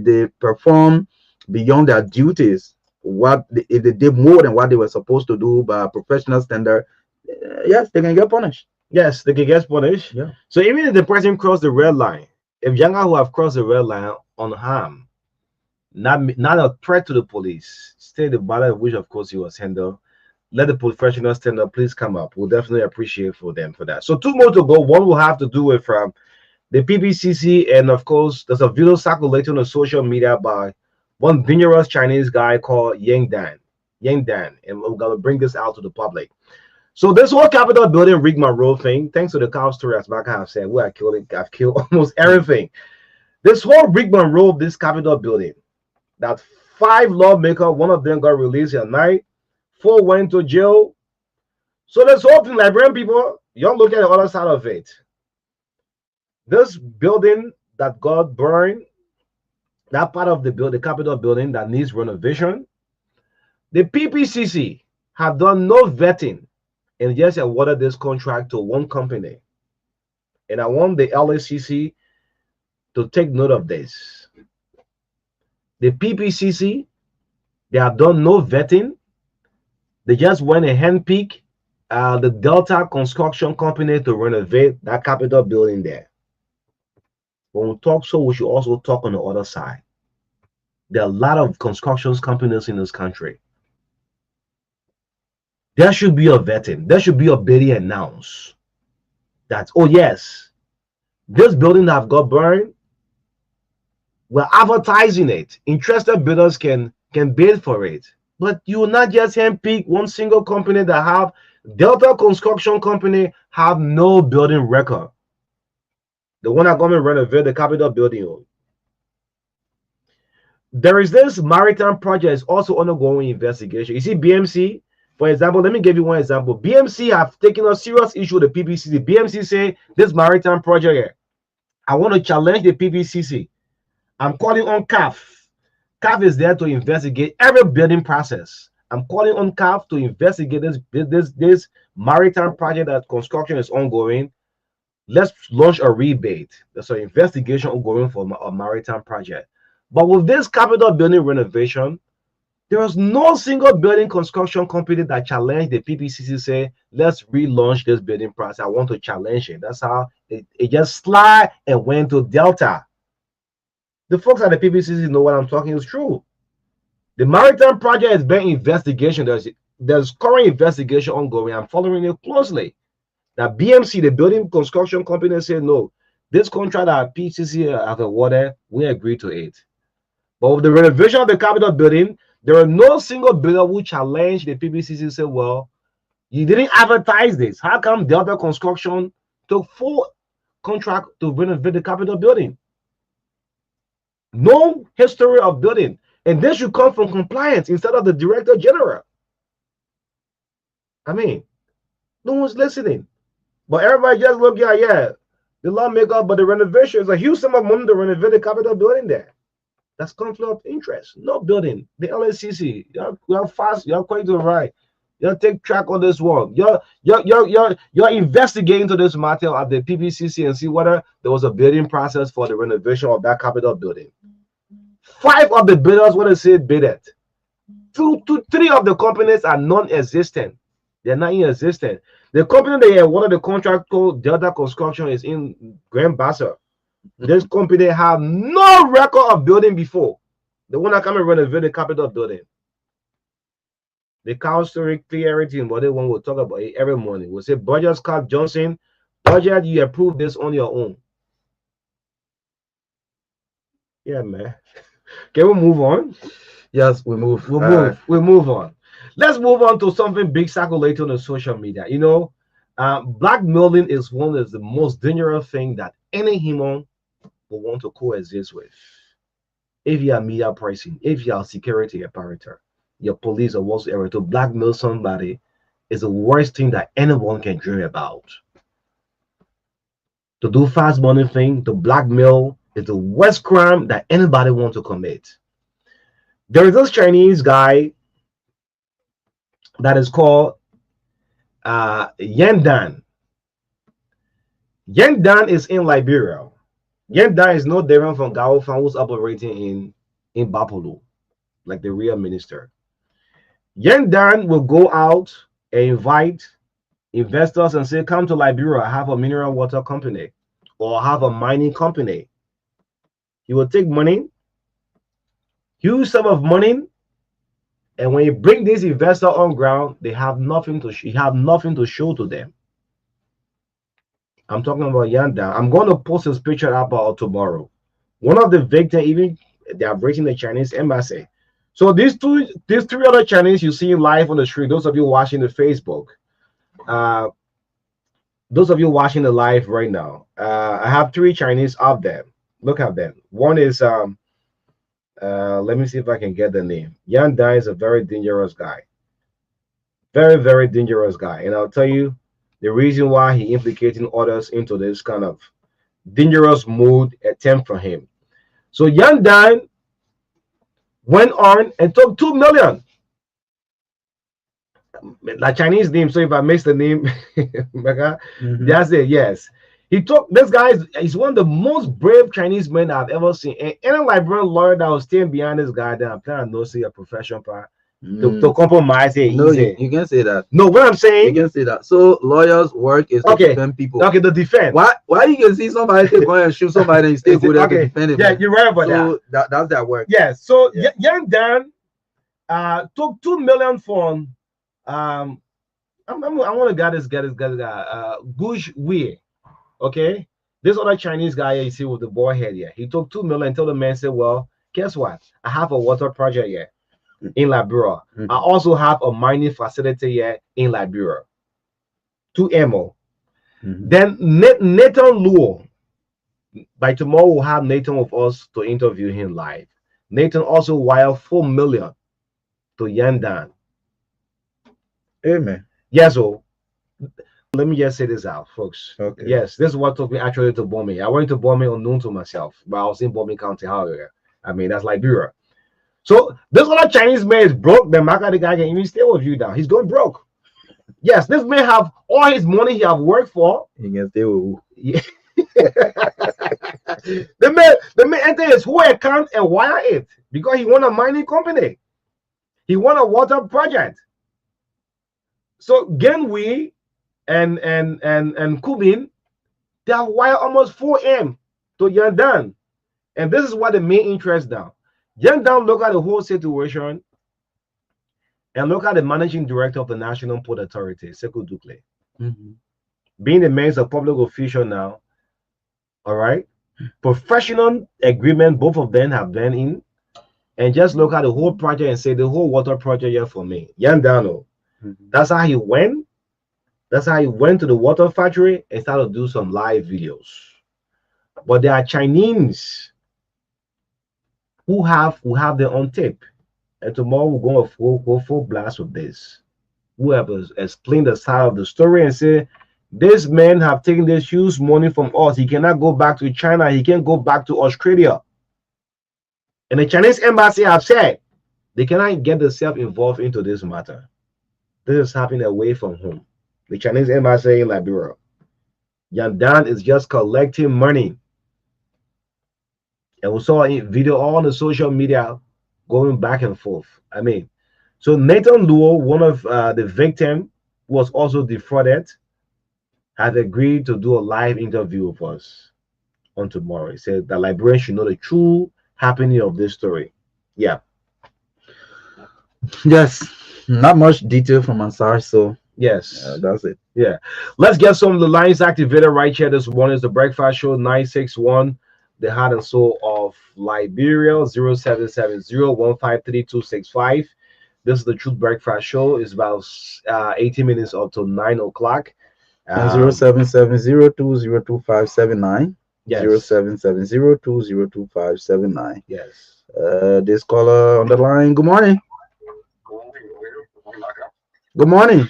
they perform beyond their duties, if they did more than what they were supposed to do by professional standard, yes, they can get punished. Yes, they can get punished. Yeah. So even if the person crossed the red line, if younger who have crossed the red line unharmed, not a threat to the police, stay the matter of which of course he was handled. Let the professional stand up, please come up. We'll definitely appreciate for them for that. So two more to go. One will have to do with from the PPCC, and of course, there's a video circulating on social media by one dangerous Chinese guy called Yang Dan. Yang Dan, and we're gonna bring this out to the public. So this whole Capitol building rigmarole thing, thanks to the cow story, as Marka have said, we are killing, I've killed almost everything. This whole rigmarole of this Capitol building, that 5 lawmakers, one of them got released at night, 4 went to jail. So this whole thing, Liberian people, y'all look at the other side of it. This building that got burned, that part of the building, the Capitol building that needs renovation, the PPCC have done no vetting and just awarded this contract to one company. And I want the LACC to take note of this. The PPCC, they have done no vetting. They just went and handpicked the Delta Construction Company to renovate that Capitol building there. When we talk so, we should also talk on the other side. There are a lot of construction companies in this country. There should be a vetting. There should be a bidding announced that, oh yes, this building have got burned. We're advertising it. Interested bidders can bid for it. But you will not just handpick one single company that have Delta Construction Company have no building record. The one that going to renovate the Capitol building. There is this maritime project is also undergoing investigation. You see, BMC, for example, let me give you one example. BMC have taken a serious issue with the PPCC. BMC say this maritime project here, I want to challenge the PPCC. I'm calling on CAF. CAF is there to investigate every building process. I'm calling on CAF to investigate this maritime project that construction is ongoing. Let's launch a rebate. There's an investigation ongoing for a maritime project. But with this Capitol building renovation, there was no single building construction company that challenged the PPCC say, let's relaunch this building process. I want to challenge it. That's how it just slid and went to Delta. The folks at the PPCC know what I'm talking is true. The maritime project is being investigation. There's current investigation ongoing. I'm following it closely. That BMC, the building construction company, said no. This contract that PCC have awarded, we agree to it. But with the renovation of the Capitol building, there are no single bidder who challenged the PPCC. Said, well, you didn't advertise this. How come Delta Construction took full contract to renovate the Capitol building? No history of building. And this should come from compliance instead of the Director General. I mean, no one's listening. But everybody just look at, yeah, the lawmaker, but the renovation is a huge sum of money to renovate the Capitol building there. That's conflict of interest. No building. The LACC, you're fast, you're quite to the right. You'll take track on this work. You're investigating into this matter of the PPCC and see whether there was a bidding process for the renovation of that Capitol building. 5 of the bidders, what they say, bid it. 3 of the companies are non-existent. They're not existent. The company that one of the contract called Delta Construction is in Grand Bassa. This company have no record of building before. The one that come and renovate the Capitol building. The cow story clear everything, but they one will talk about it every morning. We'll say, Budget Scott Johnson, Budget, you approve this on your own. Yeah, man. Can we move on? Yes, we move. We'll move on. Let's move on to something big circulating on social media. Blackmailing is one of the most dangerous thing that any human will want to coexist with. If you are media pricing, if you are security apparatus, your police or whatsoever, to blackmail somebody is the worst thing that anyone can dream about. To do fast money thing, to blackmail is the worst crime that anybody wants to commit. There is this Chinese guy that is called Yandan. Yandan is in Liberia. Yandan is no different from Gao Fan, who's operating in Bapolo, like the real minister. Yandan will go out and invite investors and say, come to Liberia, I have a mineral water company or have a mining company. He will take money, huge sum of money, and when you bring this investor on ground, they have nothing to show to them. I'm talking about Yanda. I'm going to post his picture up tomorrow. One of the victims, even they are breaching the Chinese embassy. So these three other Chinese you see live on the street, those of you watching the Facebook, those of you watching the live right now, I have three Chinese of them. Look at them. One is let me see if I can get the name. Yan Dai is a very dangerous guy. Very, very dangerous guy. And I'll tell you the reason why he implicating others into this kind of dangerous mood attempt for him. So Yan Dai went on and took 2 million. Like Chinese name, so if I miss the name, that's it. Yes. He took this guy he's one of the most brave Chinese men I've ever seen. And any Liberian lawyer that was staying behind this guy, then I'm planning to see a profession part to compromise it. No, you can say that. No, what I'm saying, you can say that. So lawyers' work is to defend people. Okay, the defense. Why you can see somebody go and shoot somebody and stay good to defend it? Yeah, you're right about so that's their work. Yes. So Young Dan took 2 million from I want to get this guy Gush Wei. Okay, this other Chinese guy you see with the boy head here, he took 2 million until the man said, well, guess what, I have a water project here in Liberia. I also have a mining facility here in Liberia. 2 MO. Then Nathan Luo, by tomorrow we'll have Nathan with us to interview him live. Nathan also wired 4 million to Yandan. Amen. Yes, so let me just say this out, folks. Okay. Yes, this is what took me actually to Bombay. I went to Bombay unknown to myself, but I was in Bombay County, however. I mean, that's Liberia. So this other Chinese man is broke. The Marka, the guy can even stay with you now. He's going broke. Yes, this man have all his money he have worked for. He can stay with who? Yeah. the man enter his whole account and wire it because he want a mining company. He want a water project. So Genwi and Kubin, they have wired almost 4 M to Yandan. And this is what the main interest now. Yandan look at the whole situation and look at the managing director of the National Port Authority, Sekou Dukle. Being the man is a public official now. All right. Professional agreement, both of them have been in. And just look at the whole project and say the whole water project here for me. Yandano. That's how he went. That's how he went to the water factory and started to do some live videos. But there are Chinese who have their own tape. And tomorrow we're going to go full blast with this. Whoever explain the side of the story and say, this man have taken this huge money from us. He cannot go back to China. He can't go back to Australia. And the Chinese embassy have said they cannot get themselves involved into this matter. This is happening away from home. The Chinese embassy in Liberia. Yandan is just collecting money. And we saw a video all on the social media going back and forth. I mean, so Nathan Luo, one of the victims, was also defrauded, had agreed to do a live interview with us on tomorrow. He said the Liberians should know the true happening of this story. Yeah. Yes. Not much detail from Ansar, so Yes. that's it. Yeah. Let's get some of the lines activated right here. This one is the Breakfast Show 961, the heart and soul of Liberia 0770153265. This is the Truth Breakfast Show. It's about 18 minutes up to 9 o'clock. And zero Um, seven seven zero two zero two five seven nine zero yes. seven seven zero two zero two five seven nine. Yes. This caller on the line. Good morning. Marka. Good morning.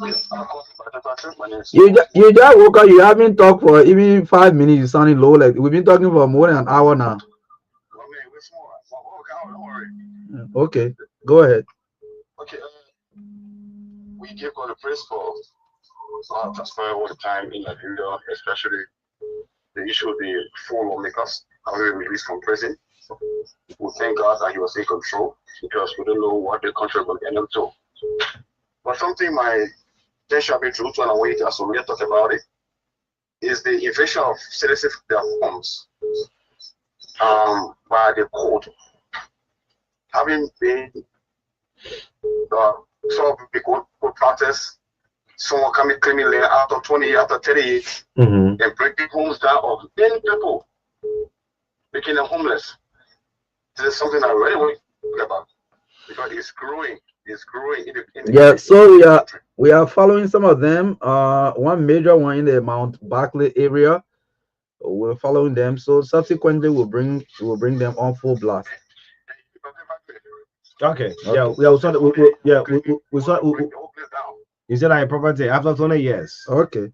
Yes, I'm calling by the person. My name is You just woke up. You haven't talked for even 5 minutes. You sounding low. Like we've been talking for more than an hour now. Well, man, what's more? Don't worry. Okay, go ahead. Okay, we give God a praise for transfer all the time in Liberia, especially the issue of the four lawmakers having been released from prison. We thank God that He was in control because we don't know what the country will end up to. But something my attention been to and I want us to really talk about it is the invasion of citizens their homes by the court having been some of the court practice someone coming claiming land after 20 years, after 30 years, Mm-hmm. and breaking homes down of many people, making them homeless. This is something I really want to talk about because it's growing. It's growing in Yeah, so country. we are following some of them. One major one in the Mount Barclay area. We're following them. So subsequently, we'll bring them on full blast. Okay. Yeah. Okay. Yeah. We saw the, yeah. We saw. Break the whole place down. You said like property after 20 years. Okay.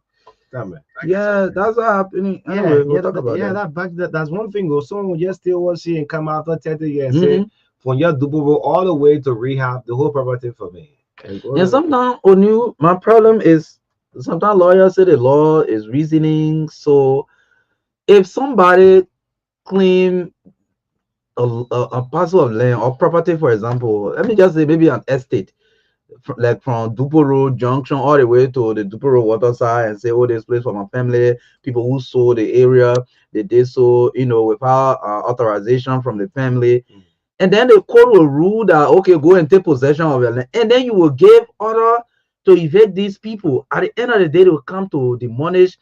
Damn it. Yeah, that's what happening. Yeah, Anyway, we'll yeah, talk about yeah. that. That's one thing. Or someone just still was see and come after 30 years, say Hmm. from your double all the way to rehab the whole property for me. And go And to sometimes, Onu, my problem is sometimes lawyers say the law is reasoning. So if somebody claim a parcel of land or property, for example, let me just say maybe an estate, like from Dupo Road Junction all the way to the Dupo Road waterside, and say, oh, this place for my family, people who sold the area, they did so, without authorization from the family. Mm. And then the court will rule that, okay, go and take possession of your land. And then you will give order to evict these people. At the end of the day, they will come to demolish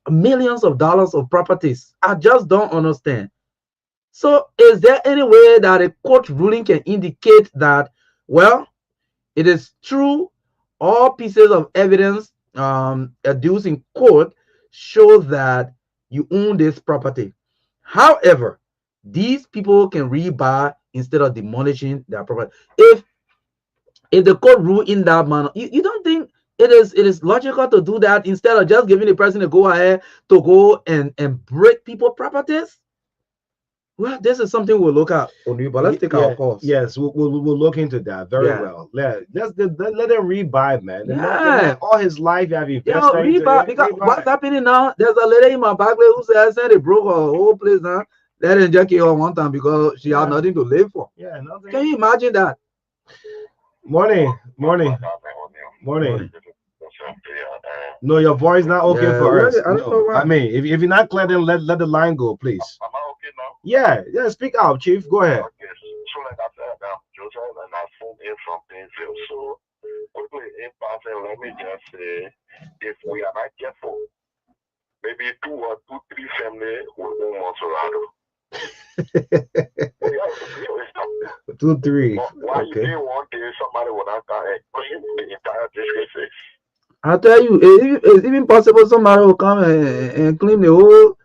millions of dollars of properties. I just don't understand. So, is there any way that a court ruling can indicate that, well, it is true, all pieces of evidence adduced in court show that you own this property. However, these people can rebuy instead of demolishing their property. If the court rule in that manner, you don't think it is logical to do that instead of just giving the person a go ahead to go and break people properties? Well, this is something we'll look at, Onu, but let's take our yeah, pause. yes, we'll look into that very Yeah. well. Let him rebuy, man. The Yeah. man all his life have Yo, invested into rebuy, it. because what's Rebuy. happening now? There's a lady in my Barclay who said I said they broke her whole place now. They didn't just kill her one time because she had Yeah, nothing to live for. yeah, nothing. Can you imagine that? Morning, morning, morning. Morning. No, your voice not okay Yeah, for us. I don't know No, I why. mean, if you're not clear, then let the line go, please. Am I okay now? Yeah, yeah. Speak out, Chief. Go ahead. Okay. So like I said, I'm Joseph and I phoned in from Painesville. So quickly in passing, let me just say, if we are not careful, maybe three family will go Monterado. Yeah, 2, 3. why you Okay. didn't want day somebody will not come and clean the entire district? I tell you, it's even possible somebody will come and clean the whole.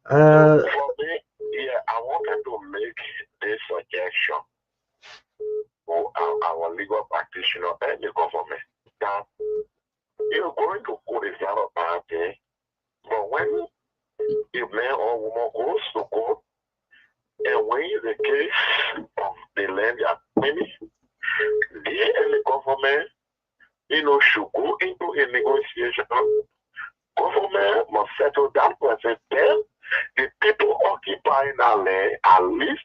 So Uh, for me, yeah, I wanted to make this suggestion for our legal practitioner and the government that going to court is not a bad thing, but when a man or woman goes to court and when the case of the land they are claiming, they and the government, should go into a negotiation. Government must settle that person. Then the people occupying that land at least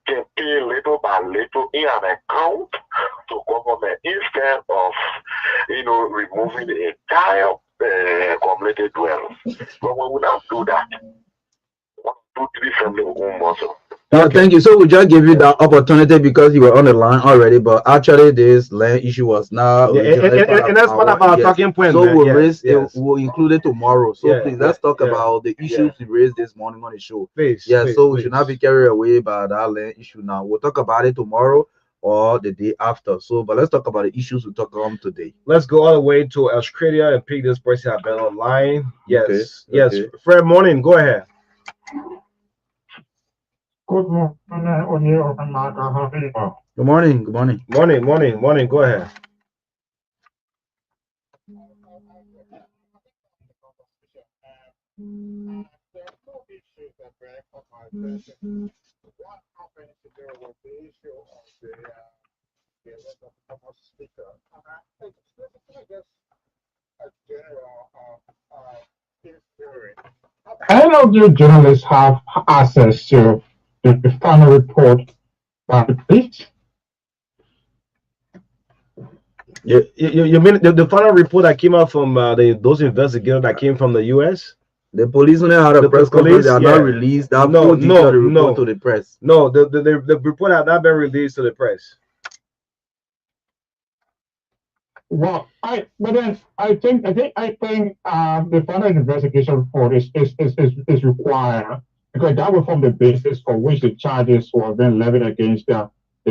can pay little by little in an account to government instead of removing the entire community dwellings. But we will not do that. 1, 2, 3 family will go muscle. Yeah, Okay. thank you. So we just give you that opportunity because you were on the line already, but actually this land issue was not Yeah, originally part of and that's part our of our yes. talking point, So man. we'll Yes, raise it, yes. we'll include it tomorrow. So Yeah, please yeah, let's talk yeah, about the yeah. issues we raised this morning on the show. Please, Yeah, please, so we should not please. be carried away by that land issue now. We'll talk about it tomorrow or the day after. So but let's talk about the issues we talk on today. Let's go all the way to Australia and pick this person I've been online. Okay, Yes, yes. okay. Fred Morning, go ahead. Good morning, O'Neill and Marka. How are you? Good morning, good morning. Morning, morning, morning. Go ahead. There are two issues that bring up my attention. What happens to do with the issue of the arrest of the former speaker? And I guess a general thing theory. Any of you journalists have access to the final report by the police? You mean the final report that came out from those investigators that came from the U.S.? The police only had a The press conference. They police, are not yeah. released that No, full detail of no, the report to no, the press. no. The report had not been released to the press. Well, but then I think the final investigation report is required because that will form the basis for which the charges were being levied against the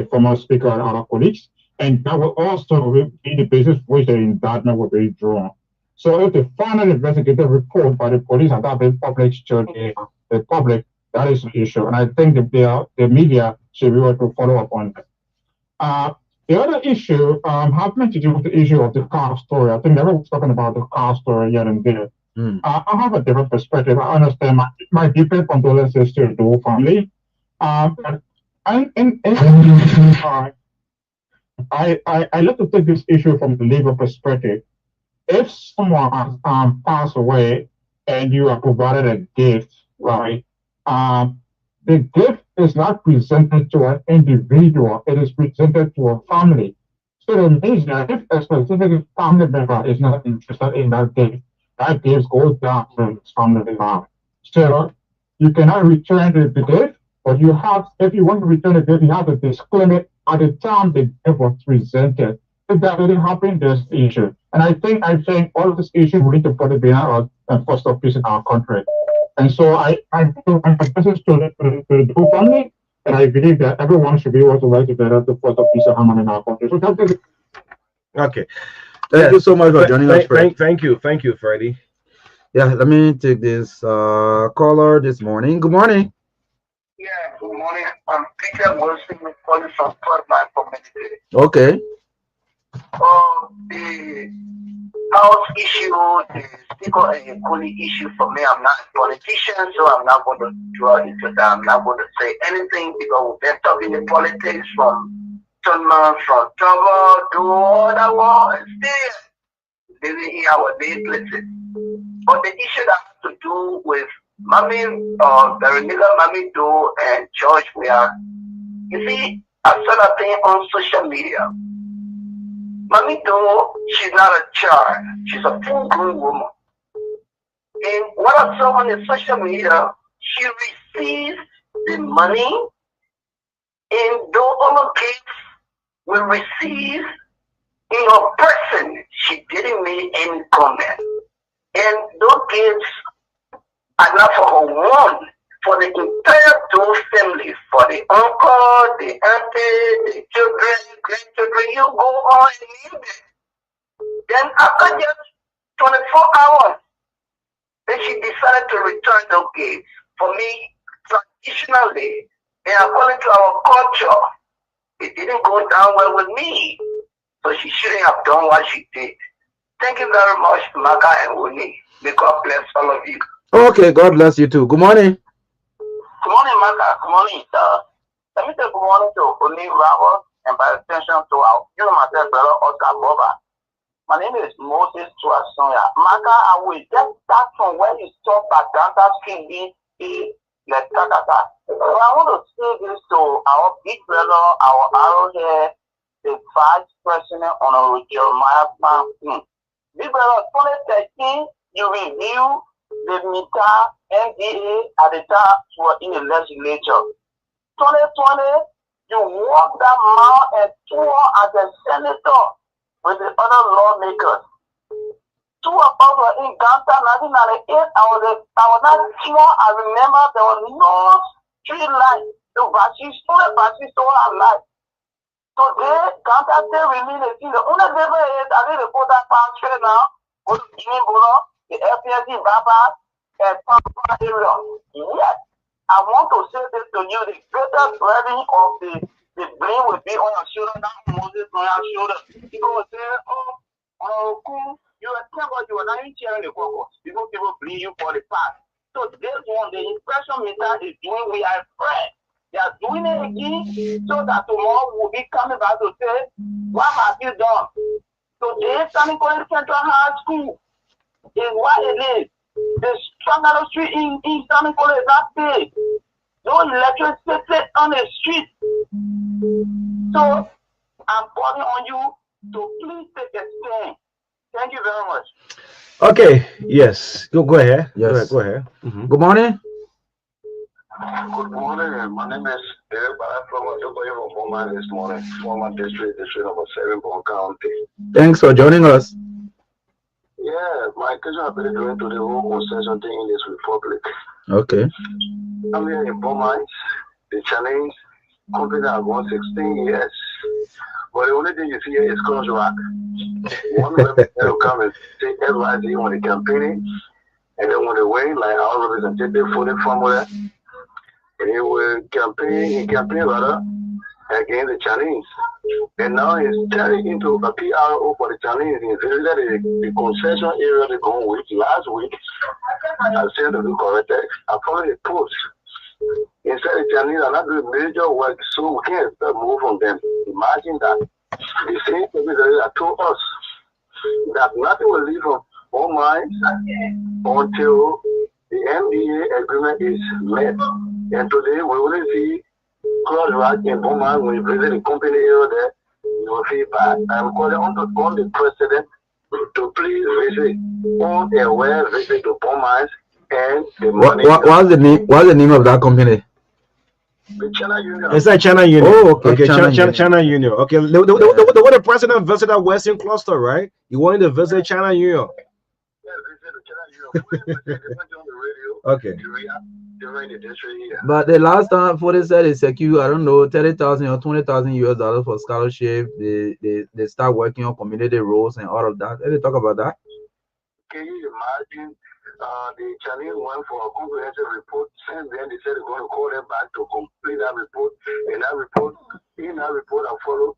former speaker and other colleagues, and that will also be the basis for which the indictment will be drawn. So if the final investigative report by the police has not been published to the public, that is the issue, and I think that the media should be able to follow up on that. Uh, the other issue having to do with the issue of the car story. I think everyone's talking about the car story yet and there. I have a different perspective. I understand my deepest condolences to the whole family. But I like to take this issue from the legal perspective. If someone has passed away and you are provided a gift, right? Um, the gift is not presented to an individual, it is presented to a family. So it means that if a specific family member is not interested in that gift goes down to his family member. So you cannot return the gift, but you have, if you want to return the gift, you have to disclaim it at the time the gift was presented. If that didn't happen, there's the issue. And I think all of these issues we need to put it behind our cost of peace in our country. And so I message to the whole family, and I believe that everyone should be able to work together to foster peace and harmony in our country. So that's it. Okay. Thank you so much for joining us, Fred. Thank you, Freddie. Yeah, let me take this caller this morning. Good morning. Yeah, good morning. I'm Peter Wilson calling from Third Line Community. Okay. The house issue is still a cooling issue for me. I'm not a politician, so I'm not going to draw into that. I'm not going to say anything because we've been talking in politics from tournament, from trouble to all that war, and still living in our day places. But the issue that has to do with Mami, Veronica Mami Do and George, you see, I saw a thing on social media. Mami Do, she's not a child. She's a full-grown woman. And what I saw on the social media, she receives the money, and though all gifts will receive in her person, she didn't make any comment. And those gifts are not for her one, for the entire Doe family, for the uncle, the auntie, the children, grandchildren, you go on and name it. Then after just 24 hours, then she decided to return those gifts. For me, traditionally, and according to our culture, it didn't go down well with me. So she shouldn't have done what she did. Thank you very much, Marka and Uni. May God bless all of you. Okay, God bless you too. Good morning. Good morning, Marka. Good morning. Let me say good morning to Uni Robert and by extension to our, myself, brother Oscar Boba. My name is Moses Tuasonya. Marka, I will just start from where you stop at Danta Street B. Let's start at that. So I want to say this to our big brother, our arrowhead, the vice president on Jeremiah Pan. Big brother, 2013, you review the MITA NDA at the time were in the legislature. 2020, you walk that mile and tour as a senator with the other lawmakers. Two of us were in Ghana 1998. I was not small. I remember there was no street light. The Bashi stole our life. Today, Ghana still remain a thing. The only difference is I need to put that pound straight now, go to Guinea Bolo, the FPSC Baba, and Pampa area. Yes, I want to say this to you. The greatest burden of the blame will be on your shoulder, not Moses on your shoulder. People will say, cool. You are but you are not even sharing the caucus. People blame you for the past. So this one, the impression meter is doing, we are friends. They are doing it again so that tomorrow we'll be coming back to say, what have you done? Today, Sunny College Central High School is what it is. The Sangar Street in Sunny College is not paid. No electricity on the street. So I'm calling on you to please take a stand. Thank you very much. Okay. Yes. Go ahead. Yes. Go ahead. Good morning. Good morning. My name is Derek from Ojoboye this morning, former district number 7, Bon County. Thanks for joining us. Yeah, my question has been doing to the whole concession thing in this republic. Okay. I'm here in Beaumont. The challenge company have won 16 years. But the only thing you see here is cross rock. One representative will come and say everybody when the campaigning, and then when they win, like our representative for the formula, and he will campaign rather against the Chinese. And now he's turning into a PRO for the Chinese. He visited the concession area they go with last week. I said to be corrected. I followed the post. He said the Chinese are not doing major work, so we can't move from them. Imagine that. The same people that told us that nothing will leave from all minds until the MDA agreement is met. And today we only see cross rack in Beaumont. When you visit the company area there, you will feel bad. I'm calling on the president to please visit on a well visit to Beaumont and the money. What's the name? What's the name of that company? The China Union. It's like China Union. Oh, okay. Okay, China China Union. Union. Okay, the way the president visited Western Cluster, right? You wanted to visit China Union. Yeah, visit the China Union. They went on the radio. Okay. During the district here. But the last time for they said they secure, I don't know, 30,000 or 20,000 US dollars for scholarship. They start working on community roles and all of that. Did they talk about that? Can you imagine? The Chinese went for a comprehensive report. Since then, they said they're going to call them back to complete that report. And that report, I follow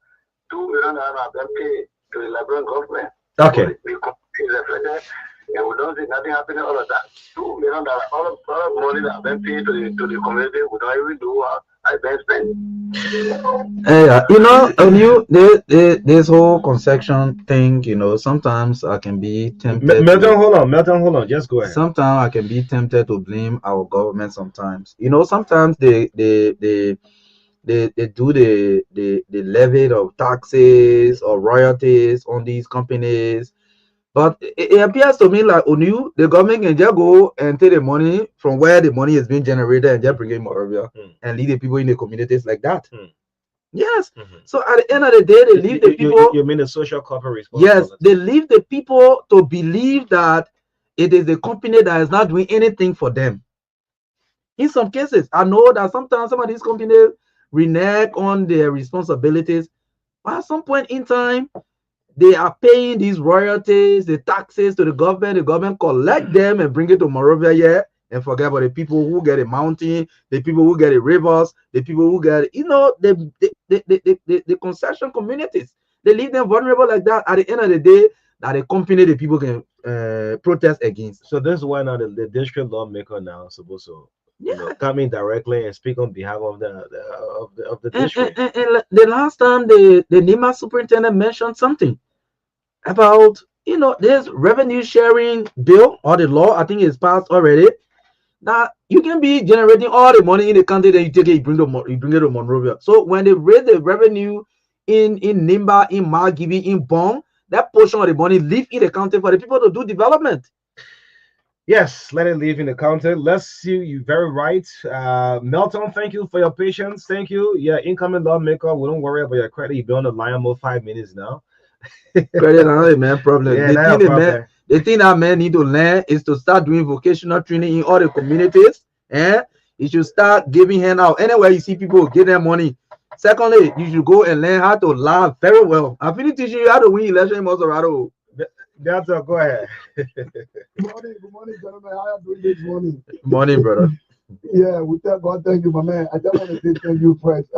$2 million have been paid to the Liberian government. Okay. The company is affected, and we don't see nothing happening. All of that $2 million, all of money that have been paid to the community, we don't even do I been spent. This whole concession thing, sometimes I can be tempted. Melton, hold on. Just go ahead. Sometimes I can be tempted to blame our government. Sometimes, sometimes they do the levy of taxes or royalties on these companies. But it appears to me like the government can just go and take the money from where the money is being generated and just bring it in Moravia and lead the people in the communities like that. Yes. So at the end of the day, they leave the people. You mean the social corporate responsibility? Yes, they leave the people to believe that it is the company that is not doing anything for them. In some cases, I know that sometimes some of these companies renege on their responsibilities, but at some point in time, they are paying these royalties, the taxes to the government collect them and bring it to Moravia here and forget about the people who get a mountain, the people who get the rivers, the people who get, the concession communities. They leave them vulnerable like that. At the end of the day, that a company the people can protest against. So this is why now the district lawmaker now is supposed to come in directly and speak on behalf of the district. And the last time the NEMA superintendent mentioned something about this revenue sharing bill or the law, I think it's passed already. That you can be generating all the money in the country, then you take it, you bring it to Monrovia. So when they raise the revenue in Nimba, in Margibi, in Bong, that portion of the money leave in the county for the people to do development. Yes, let it leave in the counter. Let's see. You very right. Melton, thank you for your patience. Thank you. Yeah, incoming lawmaker. We don't worry about your credit. You've been on the line for 5 minutes now. Credit another man problem. Yeah, that's a problem. The thing that man need to learn is to start doing vocational training in all the communities. And you should start giving hand out. Anywhere you see people give them money. Secondly, you should go and learn how to laugh very well. I finish teaching you how to win election in Maserati. That's a go ahead. Good morning, gentlemen. How are you doing this morning? Morning, brother. Yeah, we tell God thank you, my man. I just want to say thank you first.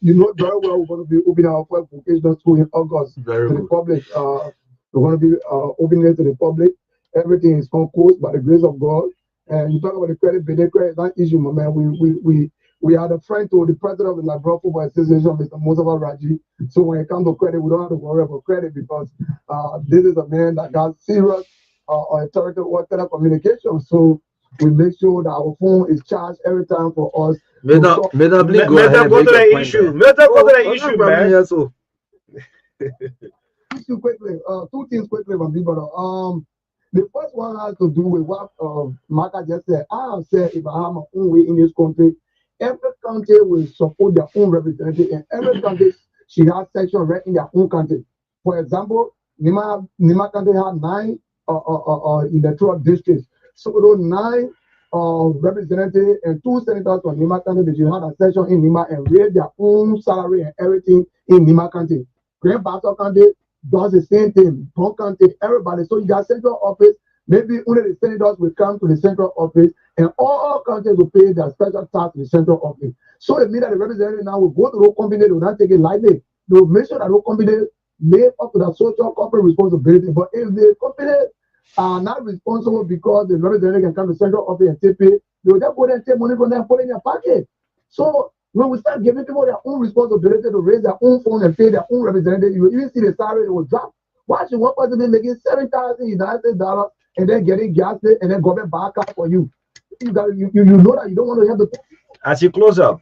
You know very well we're going to be opening our first vocational school in August Very to the good. public. We're going to be opening it to the public. Everything is concourse by the grace of God. And you talk about the credit, but the credit is not issue, my man. We had a friend to the president of the Liberal Football Association, Mr. Mustafa Raji. So when it comes to credit, we don't have to worry about credit because this is a man that got serious authoritative communication. So we make sure that our phone is charged every time for us. Meta, please go Meta, ahead and go make to your the point, issue. man. Meta, go to the No issue, problem man. here, so. Issue quickly. Two things quickly, my brother. The first one has to do with what Marka just said. I have said if I have my own way in this country, every country will support their own representative, and every country should have section right in their own country. For example, Nima country had 9 electoral districts. So those 9 representatives and 2 senators from Nima country, they should have a section in Nima and raise their own salary and everything in Nima country. Grand Bassa country does the same thing. Punk country, everybody. So you got central office. Maybe only the senators will come to the central office, and all countries will pay their special tax to the central office. So it means that the representative now will go to the company, they will not take it lightly. They will make sure that the company live up to the social corporate responsibility. But if the company are not responsible because the representative can come to the central office and take it, they will just go there and take money from them and put it in their pocket. So when we start giving people their own responsibility to raise their own phone and pay their own representative, you will even see the salary will drop. Why should one person be making $7,000 and then getting gas and then government back up for you? You know that you don't want to have the. As you close up.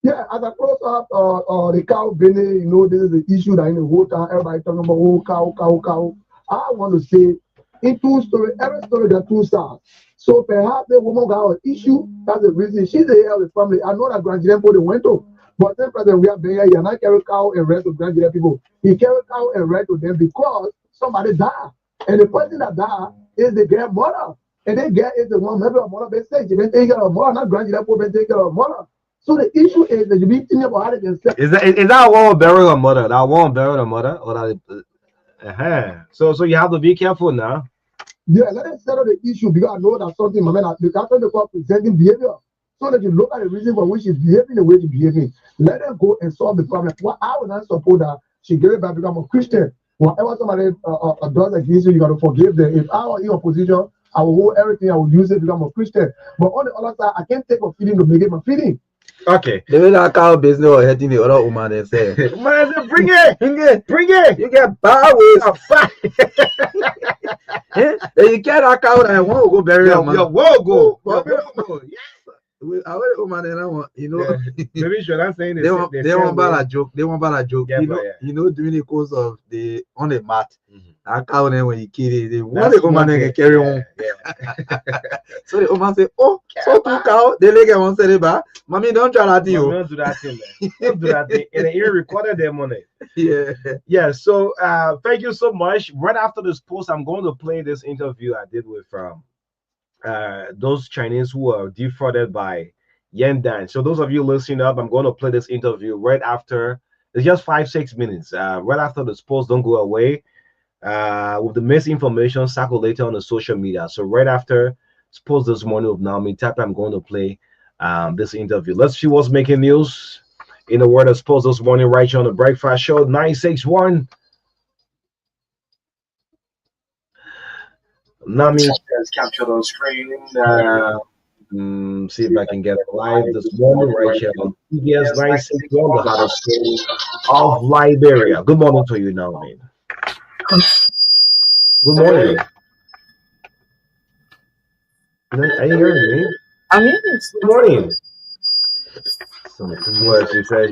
Yeah, as I close up, the cow business, you know, this is the issue that in the whole town, everybody talking about, oh, cow. I want to say, in two stories, every story there are two sides. So perhaps the woman got an issue. That's the reason she's the head of the family. I know that grandchildren they went to, but then president we have been here. You're not carry cow and rest of grandchildren people. He carry cow and rest to them because somebody died, and the person that died is the grandmother, and they get is the one maybe a mother been sick. She been taking care of mother, not grandchildren people been taking care of mother. So the issue is that you be thinking about how they can say. Is that one burial a mother? That one burial a mother, or that? So you have to be careful now. Yeah, let us settle the issue because I know that something, my man, the captain they call presenting behavior. So that you look at the reason for which she's behaving the way she's behaving. Let them go and solve the problem. Well, I will not support that she gave it back because I'm a Christian. Whatever somebody does against you, you got to forgive them. If I were in opposition, I will hold everything, I will use it because I'm a Christian. But on the other side, I can't take a feeling to make it my feeling. Okay. The way that cow business or hitting the other woman and say, Man, bring it. You get bad ways. Then you get that cow and I want to go bury her, man. Go. I want woman and I want, you know. Yeah. Maybe should I say they want about a joke. They want about a joke. Yeah, you know, during the course of the on the mat, that cow then when you kill it, they want That's the woman and carry on. Yeah. So the woman say, oh, so two cow, they like one say back. Mommy, don't try that thing. Don't do that thing, man. Don't do that thing. And they even recorded their money. Yeah. So thank you so much. Right after this post, I'm going to play this interview I did with those Chinese who are defrauded by Yandan. So those of you listening up, I'm going to play this interview right after. It's just 5-6 minutes. Right after this post, don't go away. With the misinformation circulating on the social media. So right after this post this morning with Naomi Tap, I'm going to play this interview. Let's see what's making news in the world of sports this morning, right here on the Breakfast Show 961. Nami has captured on screen. See if I can get it live this morning, right here on PBS 961, the hottest city of Liberia. Good morning to you, Naomi. Good morning. Are you hearing me? I'm here. Good morning. What she said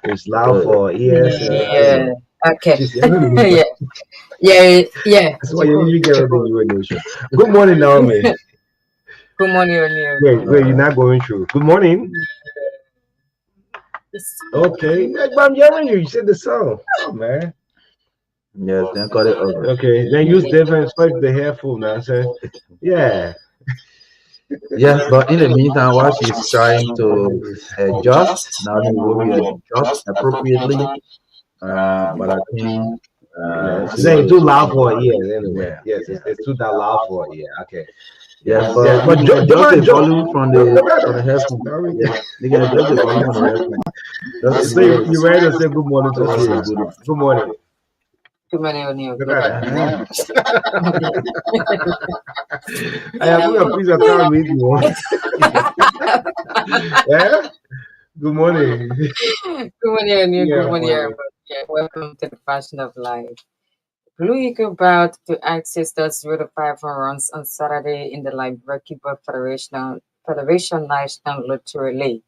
is loud for ears. Yeah. Okay. She's younger than you. Yeah. Yeah. Yeah. That's why you Jacob. get older than Jacob. you in Nation. Good morning, Naomi. Good morning, O'Neill. Good Wait, morning. you're not going through. Good morning. Okay, yeah, but I'm hearing you. You said the song. Oh man. Yes, then call it over. Okay, then use different spice the hair full now. Say, yeah. Yeah, but in the meantime, while she's trying to adjust, now he will be adjust appropriately. But I think Yeah, she's she saying will. too loud for her ears anyway. Yeah, Yes, it's too that loud for her ear. Okay. yes, Yes, but yeah. you But can adjust the Joanne, volume from the headphone. no, Yeah, you can adjust the volume from the headphone. Just so increase you ready to say good morning to just us say now? good. Good morning. Good morning, O'Neill. Look Good at morning. that. I am going to please account me. Yeah. Good morning. Good morning, O'Neill. Yeah, Good morning, morning. everybody. Yeah, welcome to the Fashion of Life. Blue Eagle about to access the 0 to 5 home runs on Saturday in the Liberia Keeper Federation National Lottery League.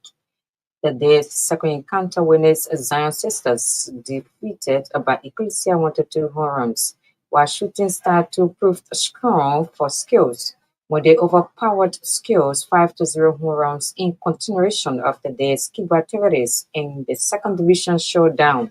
The day's second encounter winners Zion Sisters defeated by Ecclesia 1 to 2 home runs, while Shooting Star 2 proved strong for Skills when they overpowered Skills 5 to 0 home runs in continuation of the day's keyboard activities in the second division showdown.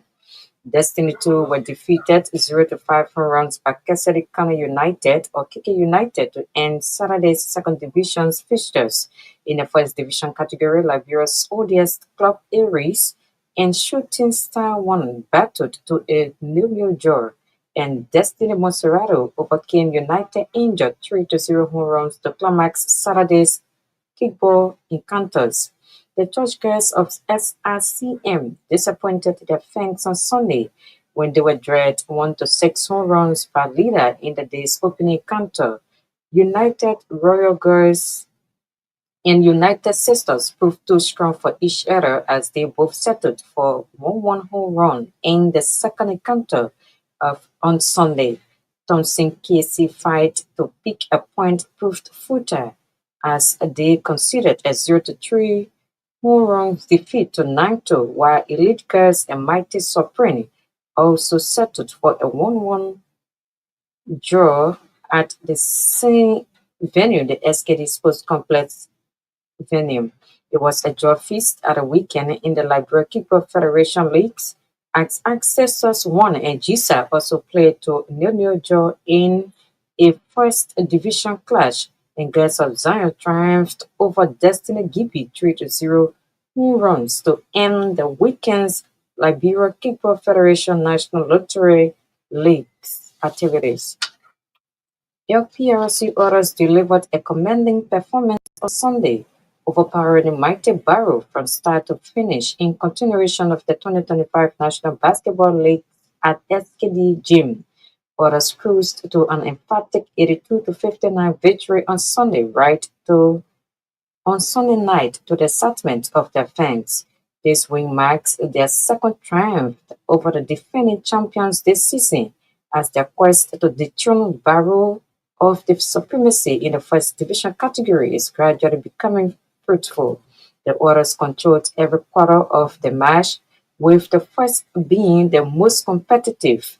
Destiny 2 were defeated 0 to 5 home runs by Kesedi Kano United or Kiki United to end Saturday's second division's fixtures. In the first division category, Liberia's oldest club Aries and Shooting Star 1 battled to a nil draw, and Destiny Monserrato overcame United injured 3 to 0 home runs to climax Saturday's kickball encounters. The Church Girls of SRCM disappointed their fans on Sunday when they were dragged 1 to 6 home runs per leader in the day's opening encounter. United Royal Girls and United Sisters proved too strong for each other as they both settled for 1-1 home run in the second encounter on Sunday. Thompson KC fight to pick a point proved futile as they conceded a 0 to 3 home run defeat to Nanto, while Elite Girls and Mighty Soprano also settled for a 1-1 draw at the same venue, the SKD Sports Complex venue. It was a draw feast at a weekend in the Liberia Keeper Federation Leagues. As Accessors 1 and GISA also played to nil draw in a first division clash, and Girls of Zion triumphed over Destiny Gibi 3 to 0 home runs to end the weekend's Liberia Keeper Federation National Lottery League's activities. LPRC Otters delivered a commanding performance on Sunday, overpowering Mighty Barrow from start to finish in continuation of the 2025 National Basketball League at SKD Gym. Otters cruised to an emphatic 82-59 victory on Sunday night to the excitement of their fans. This win marks their second triumph over the defending champions this season as their quest to dethrone Barrow of the supremacy in the first division category is gradually becoming fruitful. The Otters controlled every quarter of the match, with the first being the most competitive.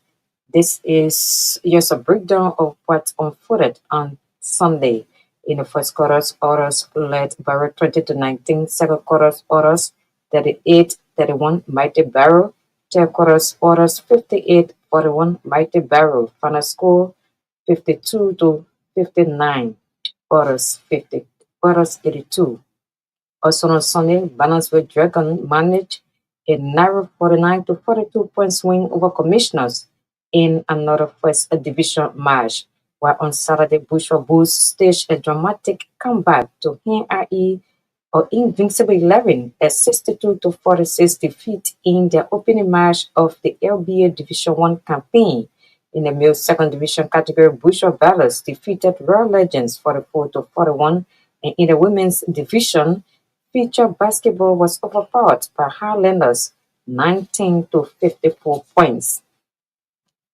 This is just a breakdown of what unfolded on Sunday. In the first quarter, Otters led Barrow 20-19. Second quarter, Otters 38-31, Mighty Barrow. Third quarter, Otters 58-41, Mighty Barrow. Final score 52-59, Otters 50, Otters 82. Also on Sunday, Bannersville Dragon managed a narrow 49-42 points win over Commissioners in another first division match, while on Saturday, Bushra Bulls staged a dramatic comeback to NRE or Invincible 11, a 62-46 defeat in their opening match of the LBA Division 1 campaign. In the male second division category, Bushra Ballers defeated Royal Legends 44-41, and in the women's division, Feature Basketball was overpowered by Highlanders 19-54 points.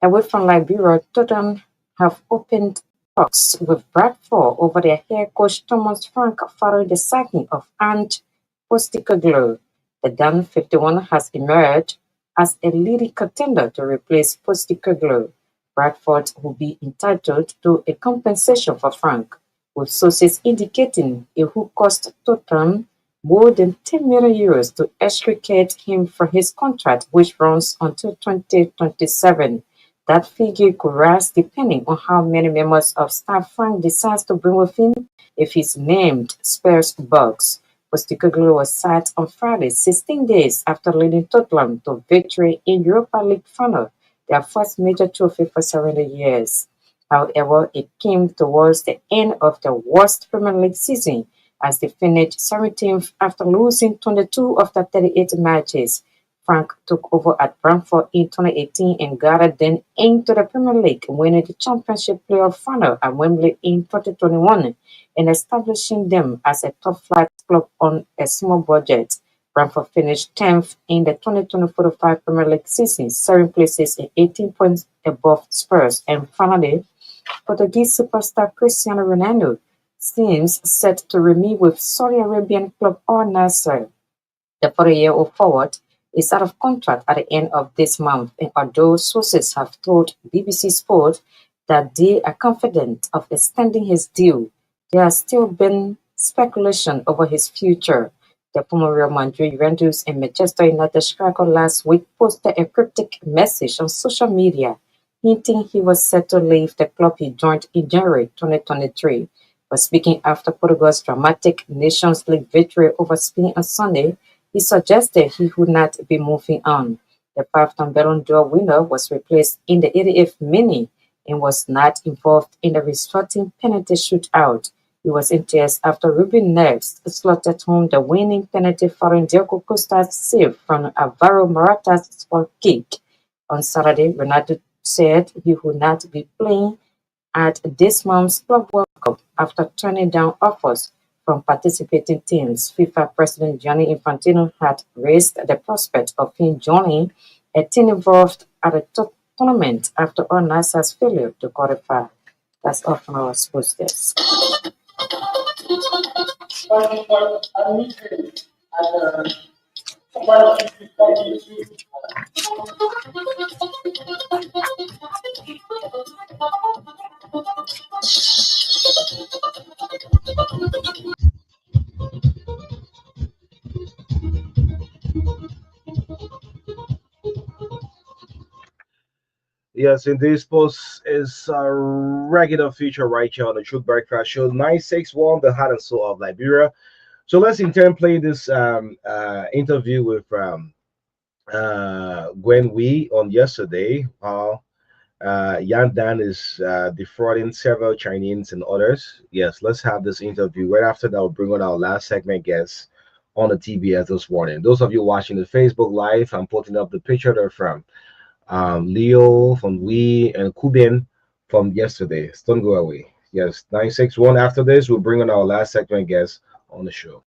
Away from Liberia, Tottenham have opened talks with Bradford over their head coach Thomas Frank following the sacking of Ant Postecoglou. The Dan 51 has emerged as a leading contender to replace Postecoglou. Bradford will be entitled to a compensation for Frank, with sources indicating it will cost Tottenham more than €10 million to extricate him from his contract, which runs until 2027. That figure could rise depending on how many members of staff Frank decides to bring with him if he's named Spurs box. Postecoglou was sacked on Friday, 16 days after leading Tottenham to victory in Europa League final, their first major trophy for 70 years. However, it came towards the end of the worst Premier League season as they finished 17th after losing 22 of the 38 matches. Frank took over at Brentford in 2018 and guided them into the Premier League, winning the Championship playoff final at Wembley in 2021 and establishing them as a top-flight club on a small budget. Brentford finished 10th in the 2024-25 Premier League season, 7 places and 18 points above Spurs. And finally, Portuguese superstar Cristiano Ronaldo seems set to remain with Saudi Arabian club Al Nassr. The 40-year-old forward is out of contract at the end of this month, and although sources have told BBC Sport that they are confident of extending his deal, there has still been speculation over his future. The former Real Madrid, Juventus, and Manchester United striker last week posted a cryptic message on social media hinting he was set to leave the club he joined in January 2023. But speaking after Portugal's dramatic Nations League victory over Spain on Sunday, he suggested he would not be moving on. The five-time Ballon d'Or winner was replaced in the 88th minute and was not involved in the resulting penalty shootout. He was in tears after Ruben Neves slotted home the winning penalty following Diego Costa's save from Alvaro Morata's spot kick. On Saturday, Ronaldo said he would not be playing at this month's Club World Cup after turning down offers from participating teams. FIFA President Gianni Infantino had raised the prospect of him joining a team involved at a tournament after Al Nassr's failure to qualify. That's all from our sports desk. Yes, indeed, sports is a regular feature right here on the Truth Breakfast Show 961, the heart and soul of Liberia. So let's in turn play this interview with Gwen Wee on yesterday. Yan Dan is defrauding several Chinese and others. Yes, let's have this interview. Right after that, we'll bring on our last segment guest on the TBS this morning. Those of you watching the Facebook Live, I'm putting up the picture there from Leo from Wee and Kubin from yesterday. Don't go away. Yes, 961. After this, we'll bring on our last segment guest on the show.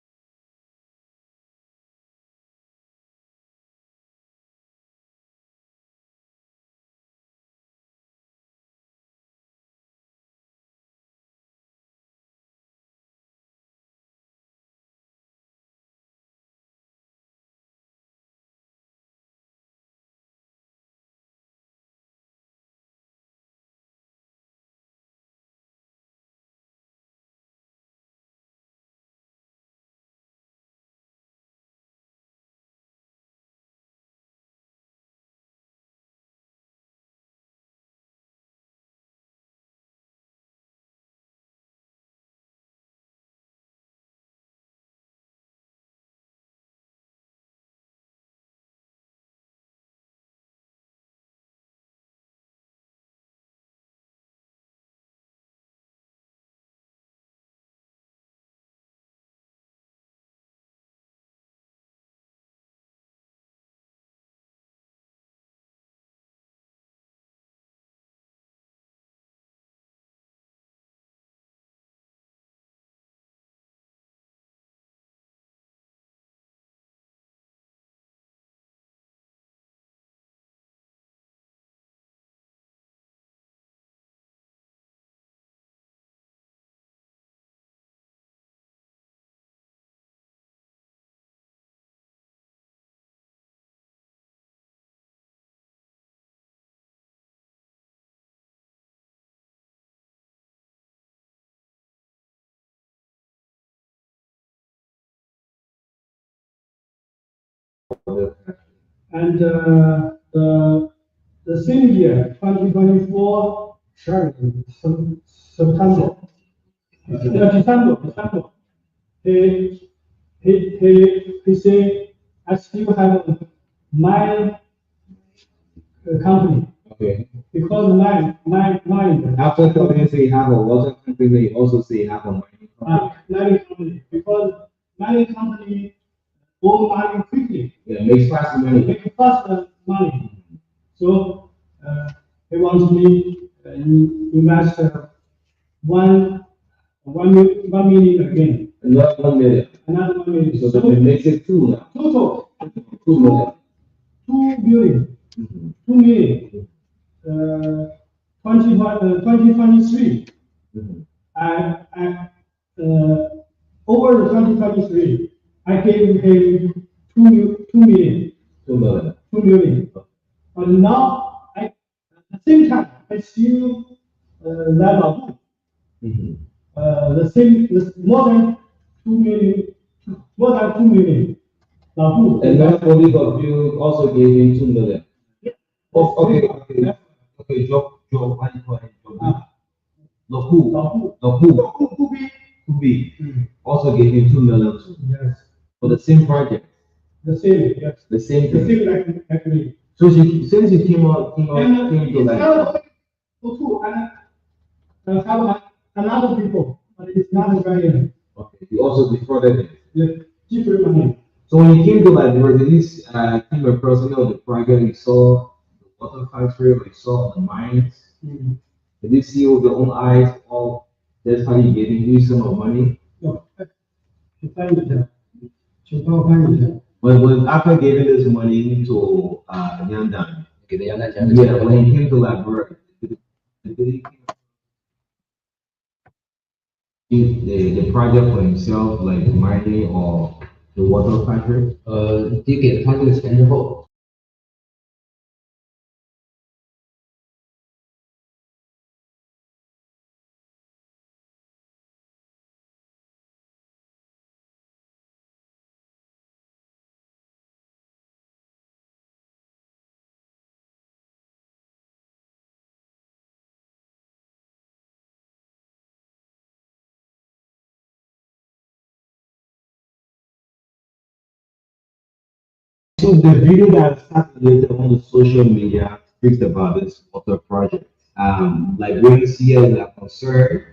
And the same year, 2024, sorry, September, December, he said, I still have my company. Okay. Because mine. After talking, say you have a water company, you also say you have a mining company. Mining company. Because mining company own money quickly. Yeah, makes fast money. Make fast money. So he wants me invest one million again. Another 1 million. Another 1 million. So that it makes it two now. Total 2 million. 2 million. 2 million. 2023. I over the 2023, I gave him 2 million. 2 million. 2 million. But now, at the same time, I still level more than 2 million, more than 2 million. And that colleague of you also gave him 2 million. Oh, okay. Job, how do you call it? Who be also gave him 2 million too. Yes. For the same project. The same, yes. The same The thing. same actually. So since you came to like. Too, and have another people, but it's not very. Okay, you also defrauded him. The different money. So when you came to like there was this came across the project you saw the water factory, or you saw the mines. Did you see with your own eyes all that's how you getting you some of money? No, to find it. To go find it. When after giving this money to Yandan, yeah, when he came to Liberia, did he keep the project for himself, like mining or the water factory? 你给了他这个钱之后，so the video that circulated on the social media speaks about this water project. Like when you see as a concern,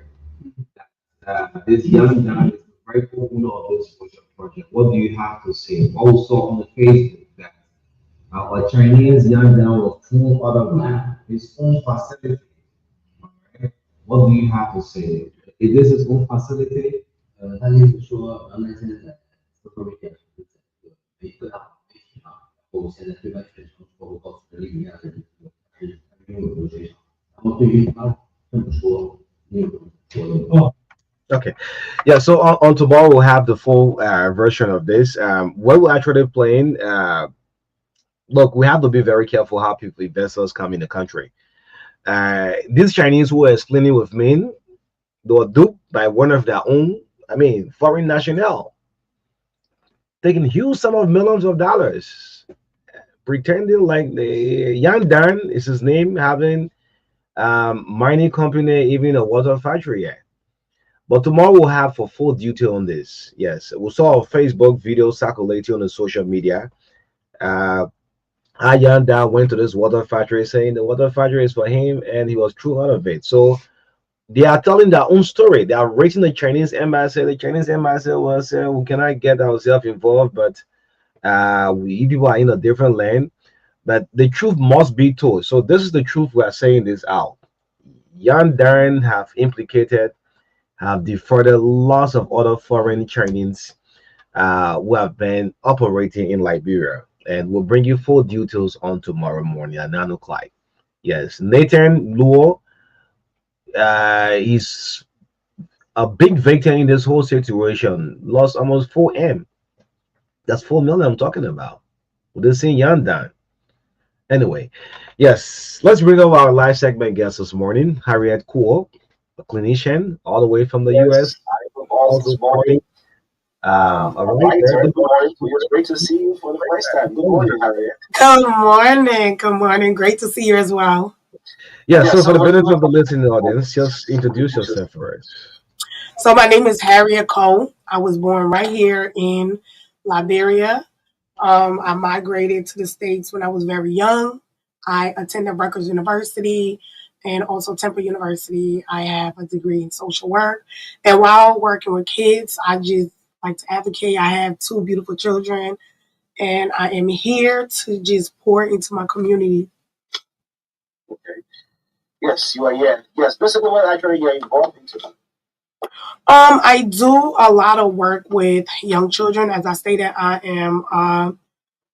this young man is the rightful owner of this water project. What do you have to say? Also on the Facebook that a Chinese young man was full out of land, his own facility. Right? What do you have to say? Is this his own facility? 他就说，原来现在在社会上，各个媒体啊，包括现在对外宣传，包括告诉的另一面的人，还是没有这些，他们对于他这么说，没有作用。 Okay. Yeah, so on tomorrow we'll have the full version of this. What we're actually playing, look, we have to be very careful how people investors come in the country. These Chinese who are explaining with me, they were duped by one of their own, I mean, foreign national, taking huge sum of millions of dollars, pretending like the Yang Dan is his name, having mining company, even a water factory. Yeah. But tomorrow we'll have for full detail on this. Yes, we saw a Facebook video circulating on the social media. Uh, Ayanda went to this water factory saying the water factory is for him and he was thrown out of it. So they are telling their own story. They are raising the Chinese embassy. The Chinese embassy was saying we cannot get ourselves involved, but we people are in a different land. But the truth must be told. So this is the truth we are saying this out. Yan Darren have defrauded lots of other foreign Chinese who have been operating in Liberia. And we'll bring you full details on tomorrow morning at 9 o'clock. Yes, Nathan Luo is a big victim in this whole situation. Lost almost 4M. That's 4 million I'm talking about. With this in Yandan. Anyway, yes, let's bring up our live segment guest this morning, Harriet Kuo, a clinician all the way from the US. All this morning. All All right, right, there. very Good good morning. morning to you. It's great to see you for the first time. Good Good morning, Harriet. Good morning. Good morning. Great to see you as well. Yeah, Yeah, so for so the what benefit of the listening audience, just introduce yourself first. So, my name is Harriet Cole. I was born right here in Liberia. I migrated to the States when I was very young. I attended Rutgers University and also Temple University. I have a degree in social work. And while working with kids, I just like to advocate. I have two beautiful children, and I am here to just pour into my community. Okay. Yes, you are. Yeah. Yes. Basically, what actually you're involved into. I do a lot of work with young children. As I stated, I am a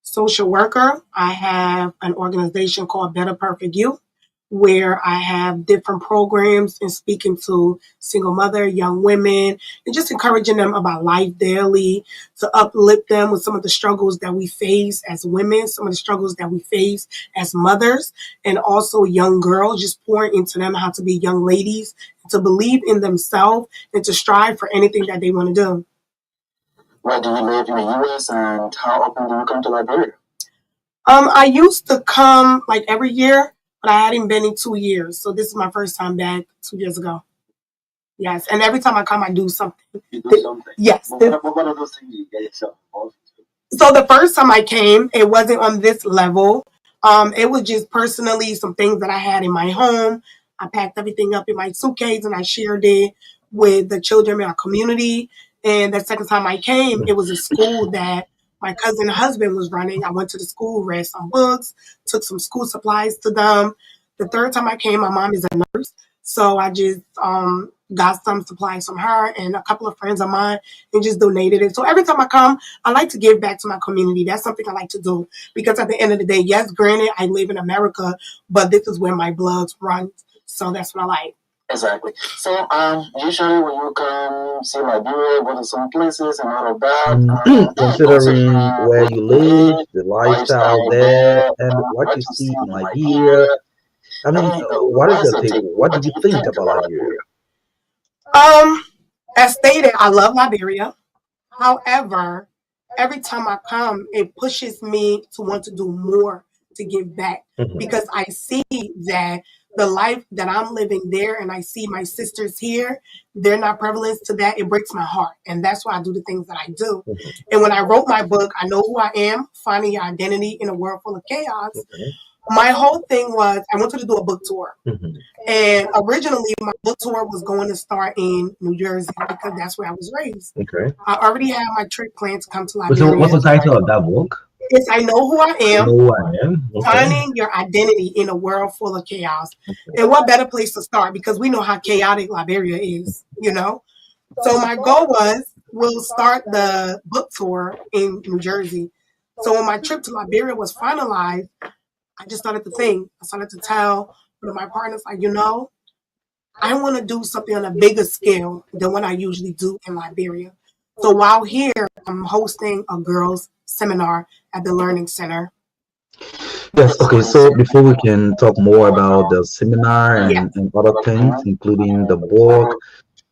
social worker. I have an organization called Better Perfect Youth, where I have different programs and speaking to single mother, young women, and just encouraging them about life daily to uplift them with some of the struggles that we face as women, some of the struggles that we face as mothers, and also young girls, just pouring into them how to be young ladies, to believe in themselves, and to strive for anything that they want to do. Where do you live in the U.S. and how often do you come to Liberia? I used to come like every year, but I hadn't been in 2 years. So this is my first time back 2 years ago. Yes, and every time I come, I do something. You do something. Yes. What are those things you get yourself involved into? So the first time I came, it wasn't on this level. It was just personally some things that I had in my home. I packed everything up in my suitcase and I shared it with the children in our community. And the second time I came, it was a school that my cousin husband was running. I went to the school, read some books, took some school supplies to them. The third time I came, my mom is a nurse. So I just got some supplies from her and a couple of friends of mine and just donated it. So every time I come, I like to give back to my community. That's something I like to do because at the end of the day, yes, granted, I live in America, but this is where my blood runs. So that's what I like. Exactly. So, usually when you come see Liberia, go to some places and all of that, Considering where you live, the lifestyle lifestyle there, there, and and what what you you see see in in Liberia, Liberia. I I mean, mean, what is what is your your take? take? What do What do you you think think about about Liberia? Liberia? Um, as stated, I love Liberia. However, every time I come, it pushes me to want to do more to give back Mhm. because I see that the life that I'm living there and I see my sisters here, they're not prevalent to that. It breaks my heart. And that's why I do the things that I do. Mhm. And when I wrote my book, I Know Who I Am, Finding Your Identity in a World Full of Chaos, Okay. my whole thing was I wanted to do a book tour. Mhm. And originally, my book tour was going to start in New Jersey because that's where I was raised. Okay. I already have my trip planned to come to So, what's Liberia. the title of that book? It's I Know Who I You know Am, who I am. Okay. Finding Your Identity in a World Full of Chaos. And what better place to start because we know how chaotic Liberia is, you know? So my goal was we'll start the book tour in New Jersey. So when my trip to Liberia was finalized, I just started to think. I started to tell one of my partners, like, I want to do something on a bigger scale than what I usually do in Liberia. So while here, I'm hosting a girls' seminar at the Learning Center. Yes, okay, so before we can talk more about the seminar Yeah. and other things, including the The book,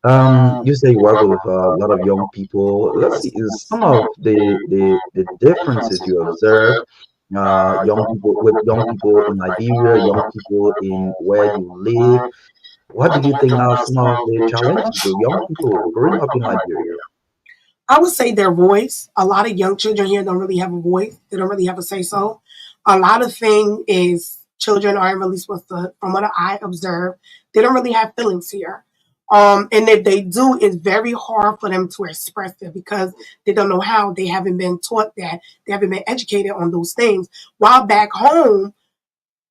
book, you say you you work work with with a a lot lot of of young young people. people. Let's Let's see, see, is some some of of the the differences differences you you observe, observe, young young people people with with young young people people in in Liberia, Liberia, young young people people in in where where you you live. live. What do What do you you think think are are some some of of the the challenges challenges the the young young people people growing growing up up in in Liberia? Liberia? I would say their voice. A lot of young children here don't really have a voice. They don't really have a say so. A lot of thing is children aren't really supposed to, from what I observe, they don't really have feelings here. And if they do, it's very hard for them to express it because they don't know how. They haven't been taught that. They haven't been educated on those things. While back home,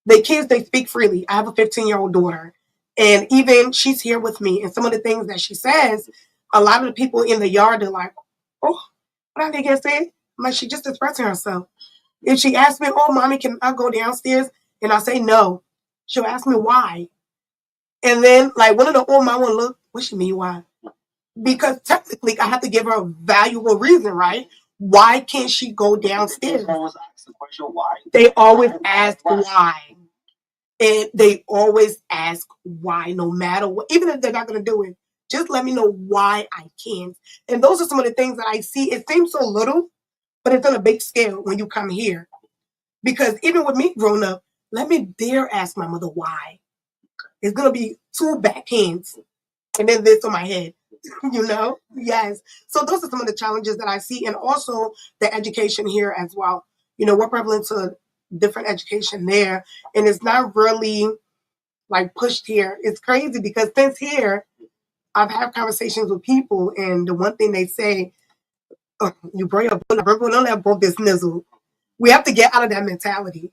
the kids they speak freely. I have a 15-year-old daughter, and even she's here with me. And some of the things that she says, a lot of the people in the yard are like, "Oh, what did they get said?" I'm like, she just expressing herself. If she asks me, "Oh, mommy, can I go downstairs?" and I say no, she'll ask me why. And then like one of the old mom will look, what she mean why? Because technically I have to give her a valuable reason, right? Why can't she go downstairs? They always ask the question why. They always ask why. And they always ask why, no matter what, even if they're not going to do it. Just let me know why I can't. And those are some of the things that I see. It seems so little, but it's on a big scale when you come here. Because even with me growing up, let me dare ask my mother why. It's gonna be two backhands and then this on my head. You know? Yes. So those are some of the challenges that I see, and also the education here as well. You know, we're prevalent to different education there, and it's not really like pushed here. It's crazy because since here, I've had conversations with people, and the one thing they say, oh, you bring a Virgo, don't let broke this nizzle. We have to get out of that mentality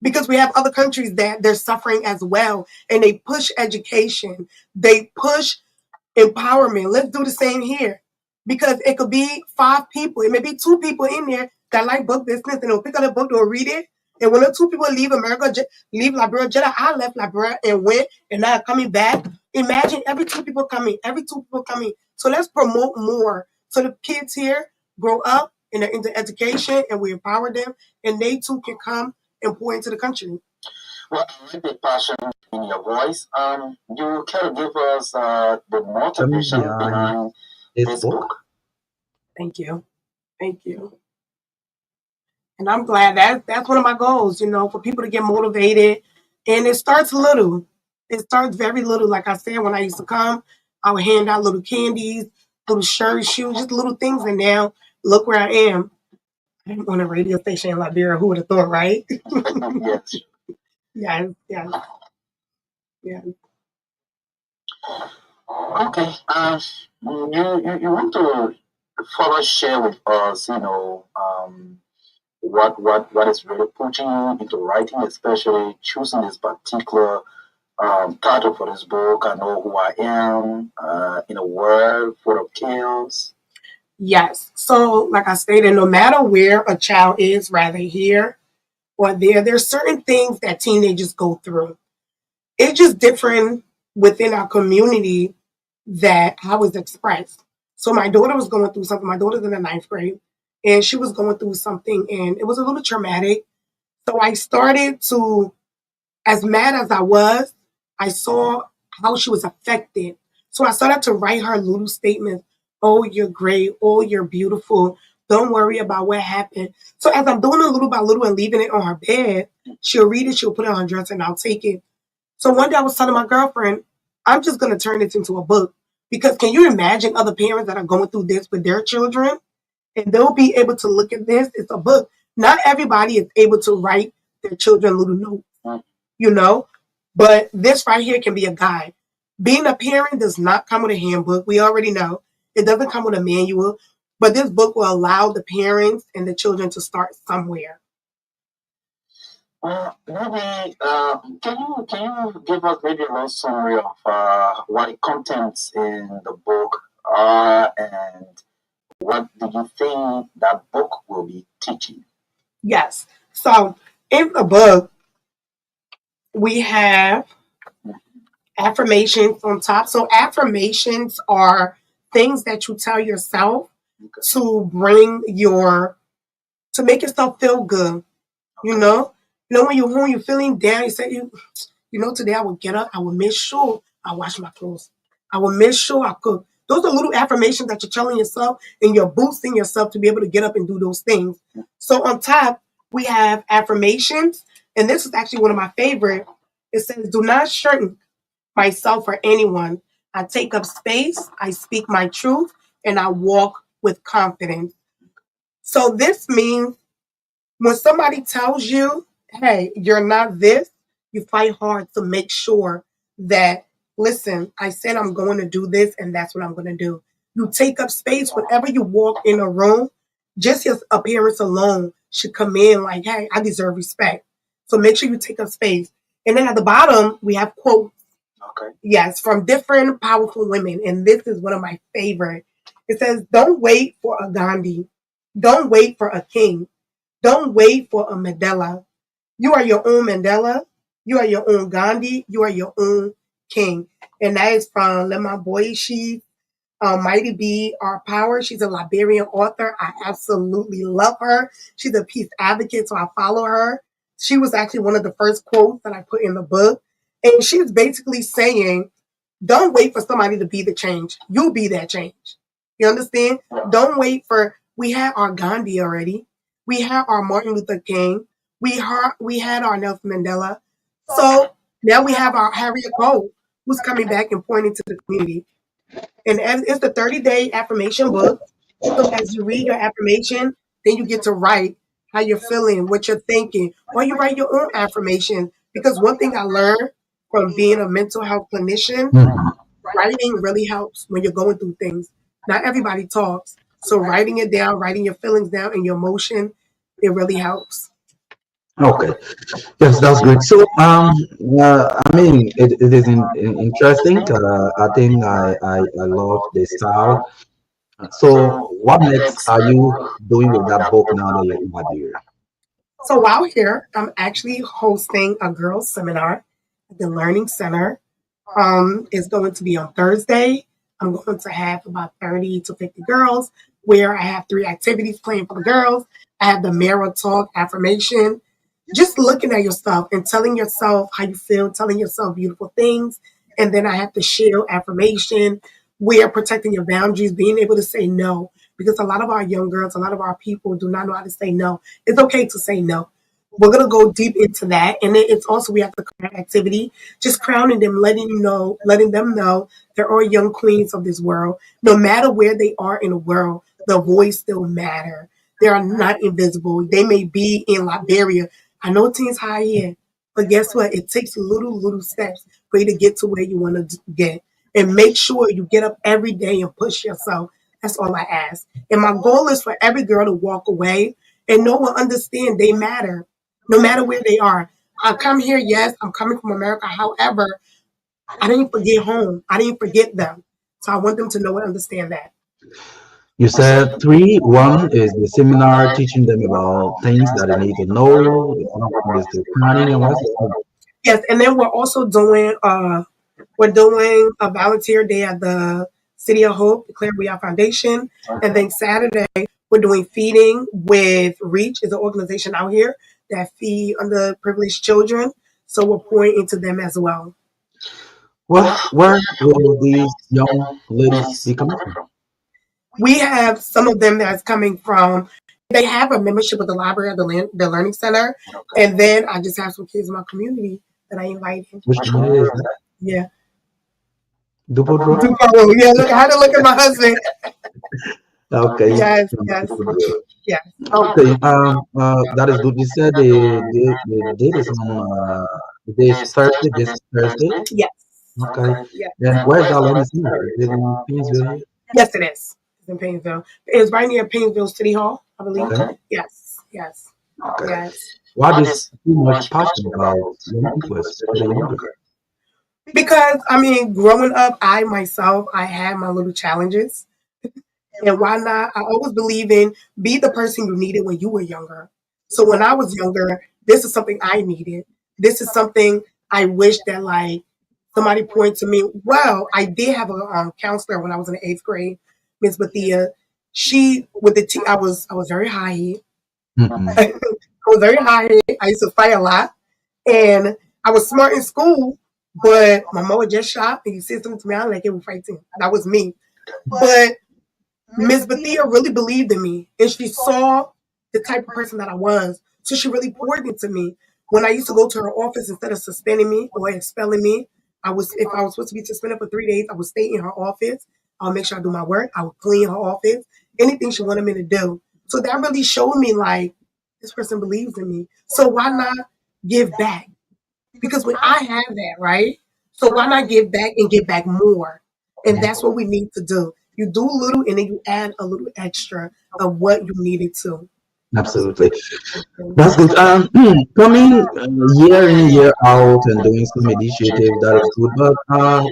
because we have other countries that they're suffering as well, and they push education, they push empowerment. Let's do the same here. Because it could be 5 people, it may be 2 people in there that like book business and they'll pick up the book, they'll read it. And when the 2 people leave America, leave Liberia, just like I left Liberia and went and now coming back. Imagine every 2 people coming, every 2 people coming. So let's promote more. So the kids here grow up and they're into education and we empower them and they too can come and pour into the country. Well, I like the passion in your voice. You can give us the motivation behind this book. Thank you. Thank you. And I'm glad that's one of my goals, you know, for people to get motivated. And it starts little. It starts very little. Like I said, when I used to come, I would hand out little candies, little shirts, shoes, just little things. And now look where I am. I'm on a radio station in Liberia. Who would have thought, right? Yes. Yeah, yeah, yeah. Okay. You want to further share with us, what is really pushing you into writing, especially choosing this particular title for this book. I know who I am in a world full of chaos. Yes. So, like I stated, no matter where a child is, rather here or there's certain things that teenagers go through. It's just different within our community that how it's expressed. So my daughter was going through something. My daughter's in the 9th grade, and she was going through something, and it was a little traumatic. So I started to, as mad as I was, I saw how she was affected. So I started to write her little statements. Oh, you're great. Oh, you're beautiful. Don't worry about what happened. So as I'm doing it little by little and leaving it on her bed, she'll read it, she'll put it on her dresser, and I'll take it. So one day I was telling my girlfriend, I'm just going to turn this into a book. Because can you imagine other parents that are going through this with their children? And they'll be able to look at this. It's a book. Not everybody is able to write their children little notes, you know? But this right here can be a guide. Being a parent does not come with a handbook. We already know. It doesn't come with a manual. But this book will allow the parents and the children to start somewhere. Maybe can you give us maybe a little summary of what the contents in the book are and what do you think that book will be teaching? Yes. So in the book, we have affirmations on top. So affirmations are things that you tell yourself to to make yourself feel good. You know when you're feeling down, you say today I will get up, I will make sure I wash my clothes. I will make sure I cook. Those are little affirmations that you're telling yourself and you're boosting yourself to be able to get up and do those things. So on top, we have affirmations, and this is actually one of my favorite. It says, do not shrink myself or anyone. I take up space, I speak my truth, and I walk with confidence. So this means when somebody tells you, hey, you're not this, you fight hard to make sure that, listen, I said I'm going to do this and that's what I'm going to do. You take up space whenever you walk in a room, just your appearance alone should come in like, hey, I deserve respect. So make sure you take up space. And then at the bottom, we have quotes. Okay. Yes, from different powerful women. And this is one of my favorite. It says, don't wait for a Gandhi. Don't wait for a king. Don't wait for a Mandela. You are your own Mandela. You are your own Gandhi. You are your own king. And that is from Lema Boishi, Mighty Be Our Power. She's a Liberian author. I absolutely love her. She's a peace advocate, so I follow her. She was actually one of the first quotes that I put in the book. And she's basically saying, Don't wait for somebody to be the change. You be that change. You understand? Don't wait for. We had our Gandhi already. We had our Martin Luther King. We had our Nelson Mandela. So now we have our Harriet Cole, who's coming back and pointing to the community. And it's the 30-day affirmation book. So as you read your affirmation, then you get to write how you're feeling, what you're thinking, or you write your own affirmation. Because one thing I learned from being a mental health clinician, Mhm. writing really helps when you're going through things. Not everybody talks. So writing it down, writing your feelings down and your emotion, it really helps. Okay. Yes, that's great. So, I mean, it is interesting. I think I love the style. So, what next are you doing with that book now that you're here? So while here, I'm actually hosting a girls seminar at the Learning Center. Is going to be on Thursday. I'm going to have about 30 to 50 girls where I have 3 activities planned for the girls. I have the mirror talk affirmation, just looking at yourself and telling yourself how you feel, telling yourself beautiful things. And then I have the shield affirmation where protecting your boundaries, being able to say no. Because a lot of our young girls, a lot of our people do not know how to say no. It's okay to say no. We're gonna go deep into that, and then it's also we have the crown activity, just crowning them, letting them know they're all young queens of this world. No matter where they are in the world, the voice still matter. They are not invisible. They may be in Liberia. I know teens high here, but guess what? It takes little steps for you to get to where you want to get, and make sure you get up every day and push yourself. That's all I ask. And my goal is for every girl to walk away and know and understand they matter no matter where they are. I come here, yes, I'm coming from America. However, I didn't forget home. I didn't forget them. So I want them to know and understand that. You said three. One is the seminar teaching them about things that they need to know. The other one is the planning, and what's the other? Yes, and then we're doing a volunteer day at the City of Hope, the Claire Bouillard Foundation. And then Saturday, we're doing feeding with Reach, is an organization out here that feed underprivileged children. So we're pouring into them as well. Well, where will these young ladies be coming from? We have some of them that's coming from, they have a membership with the library of the Learning Center. And then I just have some kids in my community that I invited. Which community is that? Yeah. Dupodro? Duplo. Yeah, look, I had to look at my husband. Okay. Yes, yes, yes. Okay. That is good. You said the date is on this Thursday. This Thursday. Yes. Okay. Yes. Then where's that learning center? Is it in Painesville here? Yes, it is. It's in Painesville. It's right near Painesville City Hall, I believe. Okay. Yes, yes, Okay. yes. What is too much passion about young people, especially the younger? Because I mean, growing up, I myself, I had my little challenges. And why not? I always believe in be the person you needed when you were younger. So when I was younger, this is something I needed. This is something I wish that like somebody pointed to me. Well, I did have a counselor when I was in the 8th grade, Miss Bethia. She with the I was very high. Mm-hmm. I was very high. I used to fight a lot, and I was smart in school. But my mother just shot and you said something to me. I like it was fighting. That was me. But Miss Bethia really believed in me, and she saw the type of person that I was. So she really poured into me. When I used to go to her office, instead of suspending me or expelling me, if I was supposed to be suspended for 3 days, I would stay in her office. I'll make sure I do my work. I would clean her office, anything she wanted me to do. So that really showed me like this person believes in me. So why not give back? Because when I have that, right? So why not give back and give back more? And that's what we need to do. You do a little and then you add a little extra of what you needed to. Absolutely. That's good. Coming year in, year out and doing some initiative, that is good. But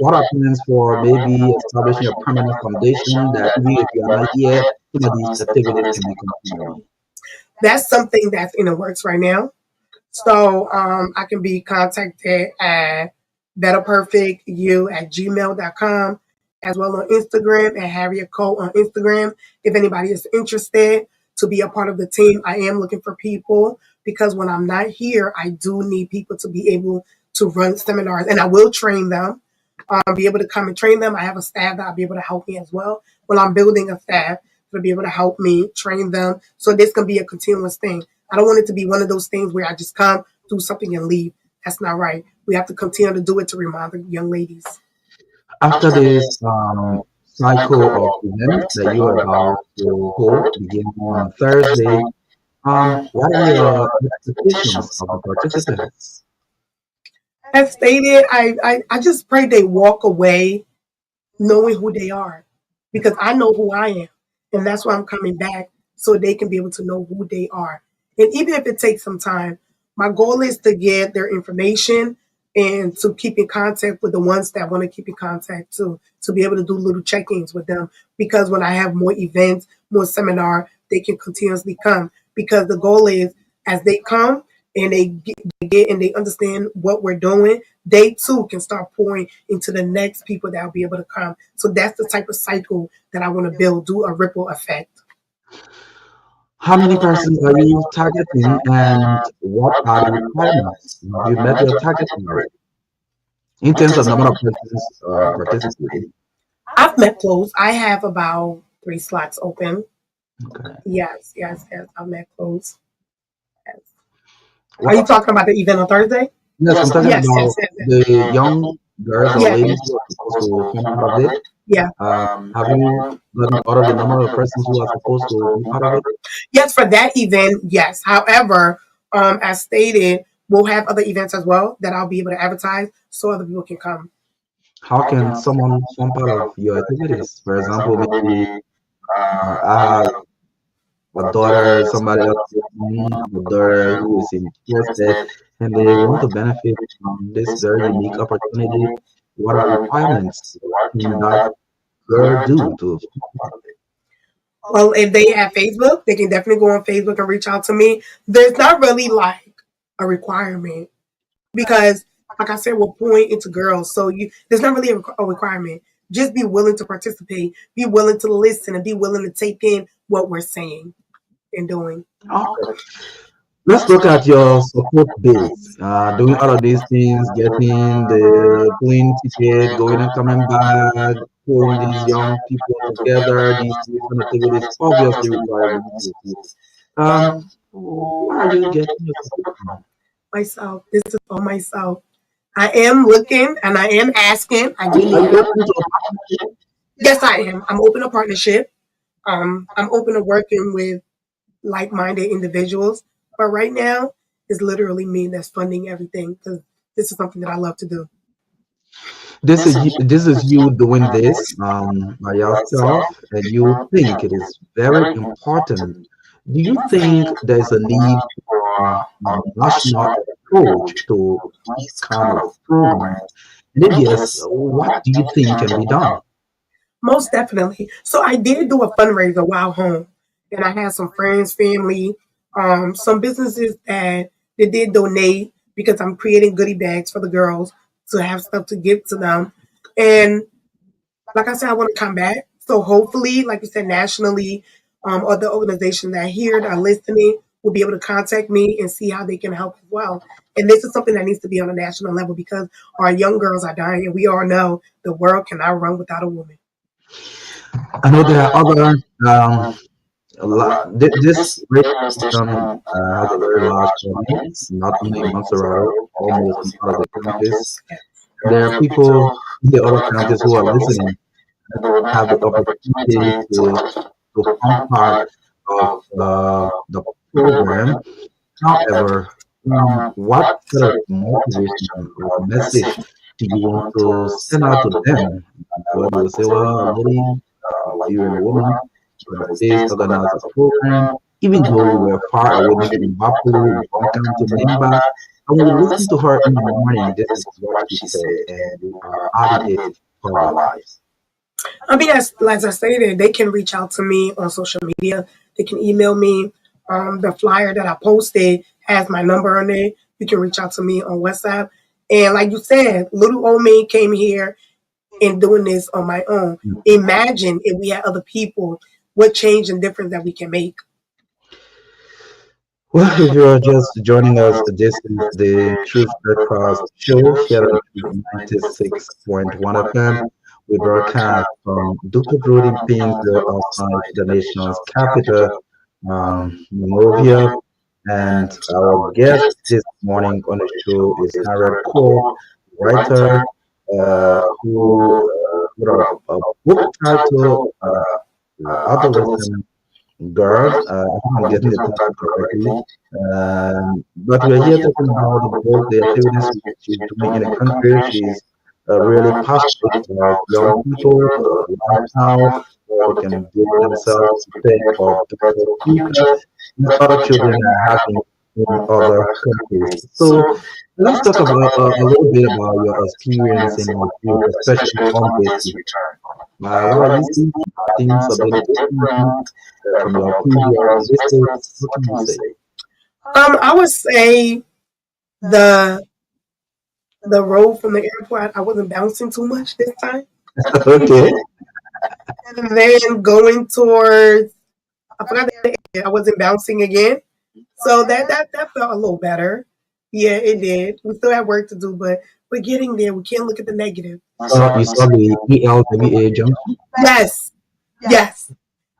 what are plans for maybe establishing a permanent foundation that even if you are not here, some of these activities can be continuing? That's something that's in the works right now. So I can be contacted at betterperfectyou@gmail.com, as well on Instagram at Harriet Cole on Instagram. If anybody is interested to be a part of the team, I am looking for people because when I'm not here, I do need people to be able to run seminars and I will train them. be able to come and train them. I have a staff that'll be able to help me as well. Well, I'm building a staff to be able to help me train them. So this can be a continuous thing. I don't want it to be one of those things where I just come, do something, and leave. That's not right. We have to continue to do it to remind the young ladies. After this cycle of events that you are about to hold, beginning on Thursday, what are your expectations of the participants? As stated, I just pray they walk away knowing who they are because I know who I am. And that's why I'm coming back so they can be able to know who they are. And even if it takes some time, my goal is to get their information and to keep in contact with the ones that want to keep in contact to be able to do little check-ins with them. Because when I have more events, more seminar, they can continuously come. Because the goal is as they come and they get and they understand what we're doing, they too can start pouring into the next people that will be able to come. So that's the type of cycle that I want to build, do a ripple effect. How many persons are you targeting, and what are the requirements? Have you met your target already in terms of number of persons participating? I've met close. I have about 3 slots open. Okay. Yes. I've met close. Yes. Are you talking about the event on Thursday? Yes, I'm talking Yes, about yes, yes, yes. the young girls or Yeah, ladies who are supposed to come out of it. yeah. Have you gotten out of the number of persons who are supposed to be part of it? Yes, for that event, yes. However, as stated, we'll have other events as well that I'll be able to advertise so other people can come. How can someone form part of your activities? For example, maybe I have a daughter, somebody else listening, a daughter who is interested, and they want to benefit from this very unique opportunity. What are the requirements? What can that girl do to form part of it? Well, if they have Facebook, they can definitely go on Facebook and reach out to me. There's not really like a requirement because, like I said, we're pouring into girls, so there's not really a requirement. Just be willing to participate, be willing to listen, and be willing to take in what we're saying and doing. Okay. Let's look at your support base. Doing all of these things, getting the plane ticket, going and coming back, pulling these young people together, these different activities obviously require resources. Where are you getting your support from? Myself, this is for myself. I am looking and I am asking Are you again. open to a partnership? Yes, I am. I'm open to partnership. I'm open to working with like-minded individuals. But right now, it's literally me that's funding everything because this is something that I love to do. This is you doing this by yourself, and you think it is very important. Do you think there's a need for national approach to these kind of programs? And if yes, what do you think can be done? Most definitely. So I did do a fundraiser while home, and I had some friends, family, some businesses that they did donate because I'm creating goodie bags for the girls to have stuff to give to them. And like I said, I want to come back. So hopefully, like you said, nationally, other organizations that are here that are listening will be able to contact me and see how they can help as well. And this is something that needs to be on a national level because our young girls are dying, and we all know the world cannot run without a woman. I know there are other this radio station has a very large audience, not only in Montserrat, almost in all of the counties. There are people in the other counties who are listening and they would not have the opportunity to form part of the program. However, what sort of motivation or message do you want to send out to them? Where they will say, well, lady, like you and a woman, organize this, organize a program. Even though we were far away, maybe in Buffalo, in one county, Nimba, and when we listen to her in the morning, this is what she said, and we are adding it to our lives. I mean, as I stated, they can reach out to me on social media. They can email me. The flyer that I posted has my number on it. You can reach out to me on WhatsApp. And like you said, little old me came here and doing this on my own. Imagine if we had other people, what change and difference that we can make. Well, if you are just joining us, this is the Truth Broadcast Show here on Truth 96.1 FM. We broadcast from Duke Road in Painesville outside the nation's capital, Monrovia. And our guest this morning on the show is Harold Core, writer who wrote a book titled Adolescent Girl. I think I'm getting the title correctly. But we're here talking about the book, the activities she's doing in the country. She's really passionate about young people, about how they can build themselves, prepare for a better future that other children are having in other countries. So let's talk about a little bit about your experience in our field, especially on this. What are you seeing? Are things a bit different from your previous visits? What can you say? I would say the the road from the airport, I wasn't bouncing too much this time. Okay. And then going towards, I forgot the area, I wasn't bouncing again. So that felt a little better. Yeah, it did. We still have work to do, but we're getting there. We can't look at the negative. You saw the ELWA junction. Yes, yes,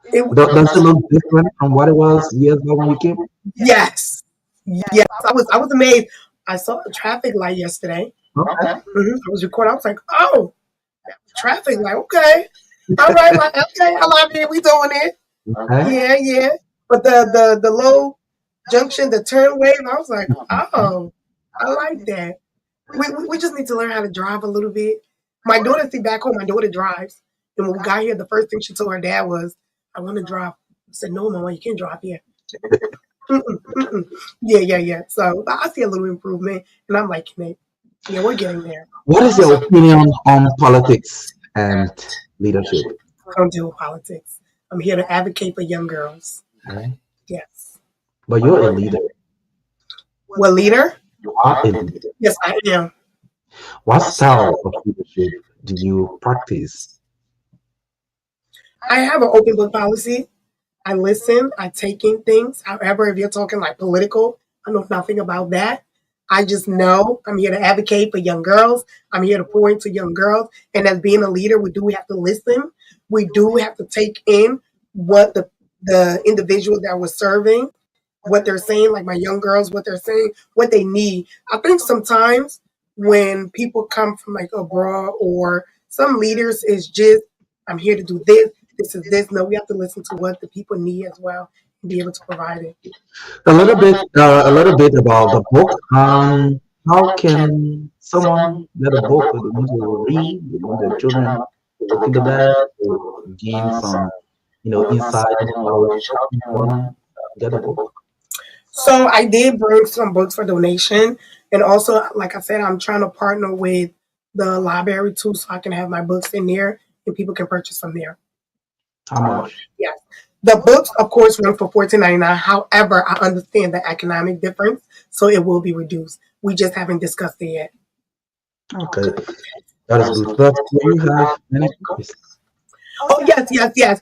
it, Does it look different from what it was years ago when you came? yes, yes. I was amazed. I saw a traffic light yesterday. Okay. I was recording. I was like, oh, traffic light. Okay, all right, like, okay, I love it. We doing it. Okay. Yeah, yeah. But the low junction, the turn wave, I was like, oh, I like that. We just need to learn how to drive a little bit. My daughter, see back home, my daughter drives. And when we got here, the first thing she told her dad was, I want to drive. I said, no, mama, you can't drive here. Mm-mm, mm-mm. Yeah, yeah, yeah. So I see a little improvement, and I'm liking it. Yeah, we're getting there. What is your opinion on politics and leadership? I don't deal with politics. I'm here to advocate for young girls. Okay. Yes. But you're a leader. What leader? You are a leader. Yes, I am. What style of leadership do you practice? I have an open book policy. I listen, I take in things. However, if you're talking like political, I know nothing about that. I just know I'm here to advocate for young girls. I'm here to pour into young girls. And as being a leader, we do have to listen. We do have to take in what the individual that we're serving, what they're saying, like my young girls, what they're saying, what they need. I think sometimes when people come from like abroad or some leaders is just, I'm here to do this, this is this. No, we have to listen to what the people need as well and be able to provide it. A little bit about the book. How can someone get a book? They want to read, they want their children to look in the bag, to gain some, insight and knowledge. How can one get a book? So I did bring some books for donation. And also, like I said, I'm trying to partner with the library too so I can have my books in there and people can purchase from there. How much? Yes. The books, of course, run for $14.99. However, I understand the economic difference, so it will be reduced. We just haven't discussed it yet. Okay, that is good. But do you have any copies? Oh yes, yes, yes.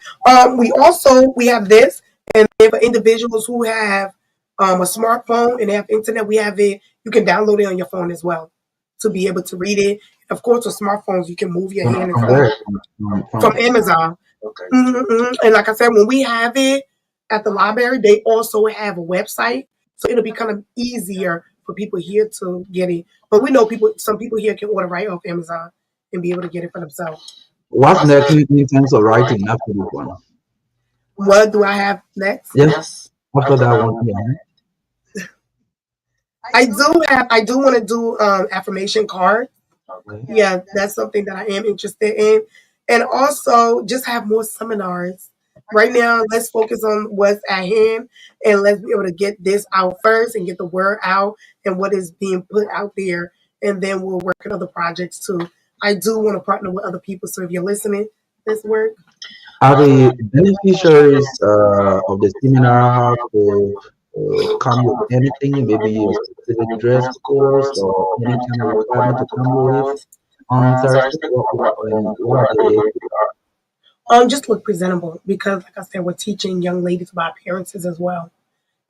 We have this, and for individuals who have a smartphone and they have internet, we have it. You can download it on your phone as well to be able to read it. Of course, with smartphones, you can move your hand and From stuff. where? From Amazon. And like I said, when we have it at the library, they also have a website, so it'll be kind of easier for people here to get it. But we know some people here can order right off Amazon and be able to get it for themselves. What's next in terms of writing after this one? What do I have next? Yes, after that one, yeah. I do want to do affirmation cards. Okay. Yeah, that's something that I am interested in. And also just have more seminars. Right now, let's focus on what's at hand and let's be able to get this out first and get the word out and what is being put out there. And then we'll work on other projects too. I do want to partner with other people. So if you're listening, let's work. Are the beneficiaries of the seminar have to come with anything, maybe a specific dress course or any kind of requirement to come with on Thursday? What are they? Just look presentable because, like I said, we're teaching young ladies about appearances as well.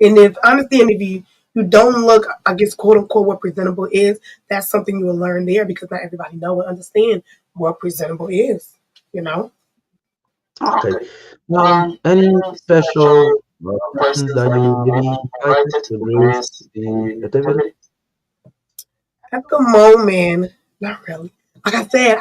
And if honestly, and if you don't look, I guess, quote unquote, what presentable is, that's something you will learn there because not everybody know and understand what presentable is. You know. Okay. Any special persons that you maybe invited to grace the activity? At the moment, not really. Like I said,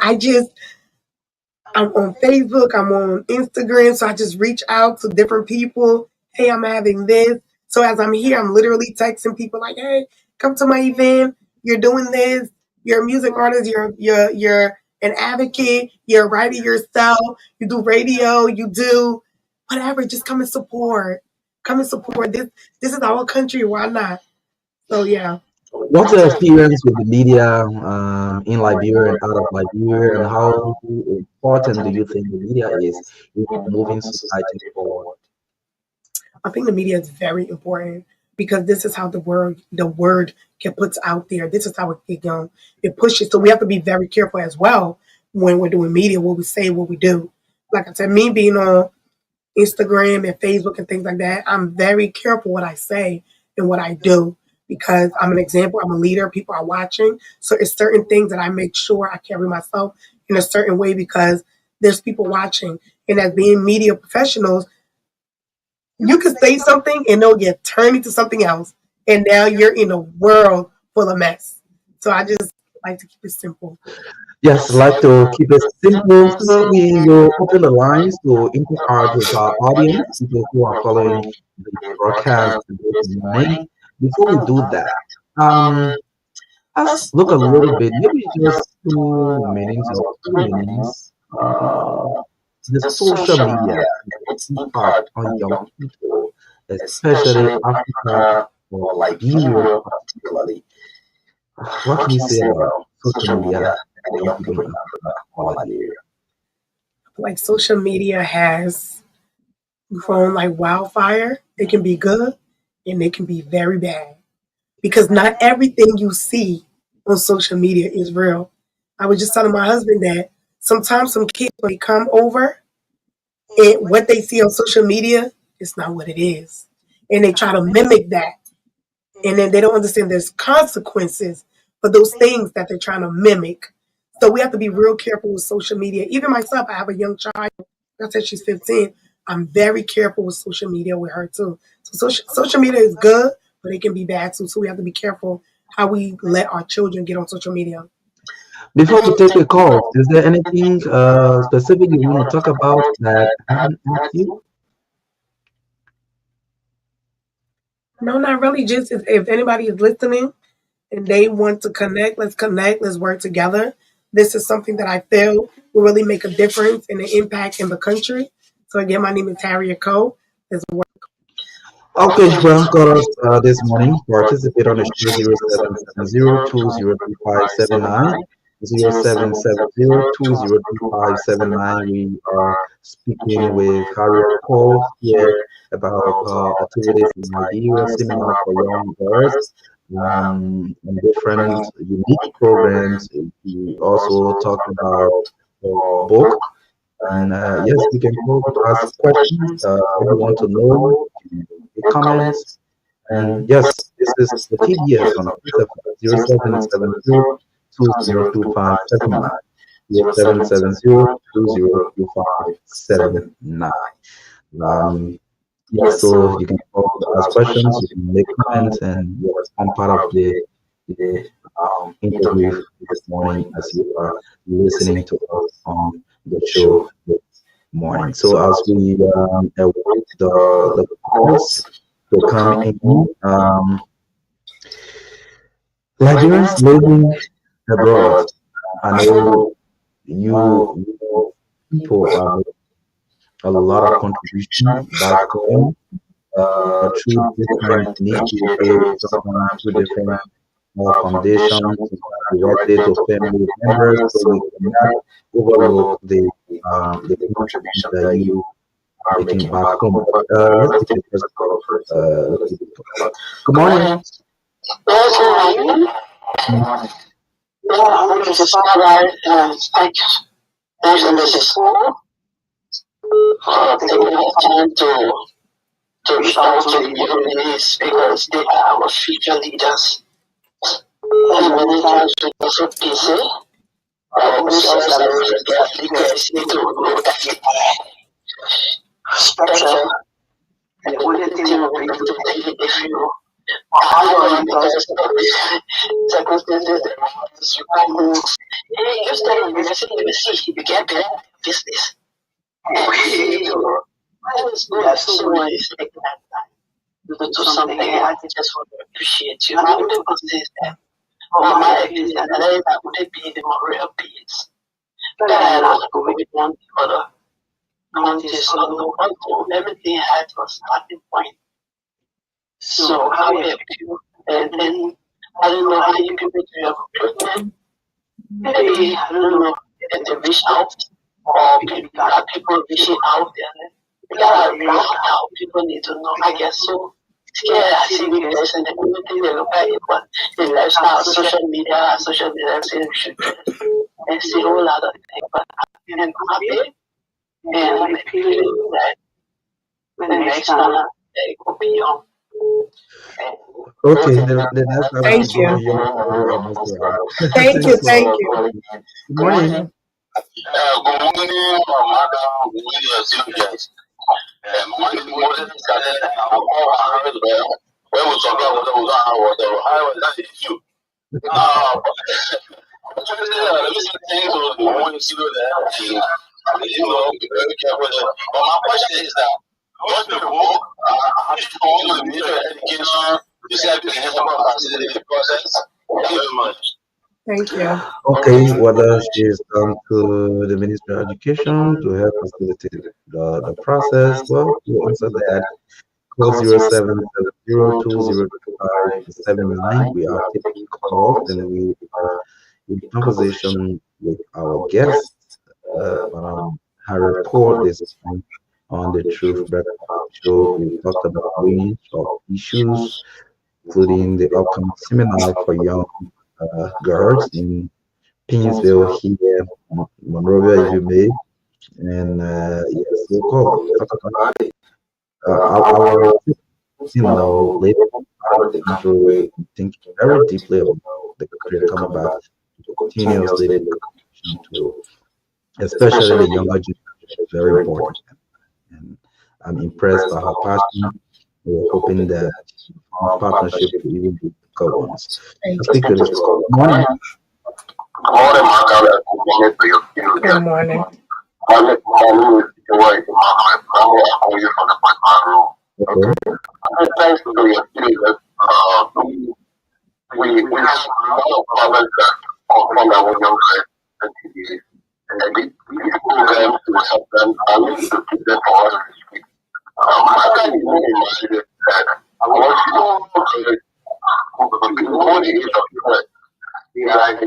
I'm on Facebook, I'm on Instagram, so I just reach out to different people. Hey, I'm having this. So as I'm here, I'm literally texting people like, "Hey, come to my event. You're doing this. You're a music artist. You're an advocate. You're a writer yourself. You do radio. You do whatever. Just come and support. Come and support. This is our country. Why not? So yeah. What's your experience with the media in Liberia and out of Liberia, and how important do you think the media is in moving society forward? I think the media is very important because this is how the word get puts out there. This is how it pushes. So we have to be very careful as well when we're doing media, what we say, what we do. Like I said, me being on Instagram and Facebook and things like that, I'm very careful what I say and what I do because I'm an example. I'm a leader. People are watching. So it's certain things that I make sure I carry myself in a certain way because there's people watching. And as being media professionals, you can say something and it'll get turned into something else. And now you're in a world full of mess. So I just like to keep it simple. Yes, I'd like to keep it simple. So we will open the lines to interact with our audience, people who are following the broadcast this morning. Before we do that, um, let's look a little bit, maybe just 2 minutes or 3 minutes. The social media, its impact on young people, especially Africa or Liberia particularly. What can you say about social media and young people in Africa or Liberia? Like social media has grown like wildfire. It can be good and it can be very bad because not everything you see on social media is real. I was just telling my husband that sometimes some kids when they come over and what they see on social media is not what it is. And they try to mimic that. And then they don't understand there's consequences for those things that they're trying to mimic. So we have to be real careful with social media. Even myself, I have a young child. I said she's 15. I'm very careful with social media with her too. So social media is good, but it can be bad too. So we have to be careful how we let our children get on social media. Before we take a call, is there anything specific you want to talk about that I haven't asked you? No, not really. Just if anybody is listening and they want to connect, let's work together. This is something that I feel will really make a difference and an impact in the country. So again, my name is Harriet Cole. Let's work. Okay, well, call us this morning. Participate on the show 0770-203579. 0770-203579. We are speaking with Harriet Cole here about activities in Liberia, seminar for young girls, and different unique programs. We also talked about book. And yes, you can call to ask questions. What you want to know, the comments. And yes, this is the TDS on 0770-202579. 0770-202579. Um, yes, so you can call to ask questions, you can make comments, and yes, I'm part of the interview this morning as you are listening to us on the show this morning. So as we await the calls to come in, Liberians living abroad, I know you people are making a lot of contribution back home through different initiatives, sometimes through different foundations, directly to family members, so we cannot overlook the contribution that you are making back home. But let's take the first call first. Let's take the call. Good morning. Yes, how are you? Morning. Yeah, I'm looking to start out like mention this is school. Taking the time to to reach out to the young ladies because they are our future leaders. And many times we are so busy, our own selves are forget because need to look at the spectrum. And the only thing we bring to the table if you are because of the circumstances that you can't move. You start investing in the city, you get better business. There's so much like that. You do something, I just want to appreciate you. And I wouldn't consist that. Oh, my opinion, that would be the moral peace. But I like going down the other. Notice on the one, everything had a starting point. So how we help you, and then I don't know how you can make your recruitment. Maybe I don't know if they reach out or maybe people reaching out there. We gotta reach out. People need to know. I guess so. Scared. I see videos and the only thing they look at is what the lifestyle, social media, saying we should do this. And see a whole lot of things. But I'm happy and I'm feeling that the next time they will be on. Okay, the next I Thank will you. go to Mr. Thank you. Thank you. Good morning. Good morning, Marka. Good morning, guys. Morning, when we talk about how was that issue? Let me say things to the one you see that. Be very careful there. But my question is that most people are strong with the nature of education. You see, I can help facilitate the process. Thank you very much. Thank you. Okay, whether she is come to the Ministry of Education to help facilitate the process, well, to answer that, call 0770202579. We are taking calls and we are in conversation with our guests on her report this time on the Truth Breakfast Show. We talked about a range of issues, including the upcoming seminar for young girls in Painesville here, Monrovia, if you may. And yes, we'll call. We'll talk about it. Our later part of the country, thinking very deeply about the country and coming back to continuously build connection to, especially the younger generation, is very important. And I'm impressed by her passion. We're hoping that our partnership will even be good ones. Let's speak to this call. Good morning. Good morning, Marka. Good morning to you. Good morning. My name is Joy. I'm calling you from the Pakistan room. Okay. Thanks to your students, we have a lot of problems that confront our young guys and TVs. And these programs to help them to keep them for us to speak. My kind of reminded that I was so good before the age of 12. They are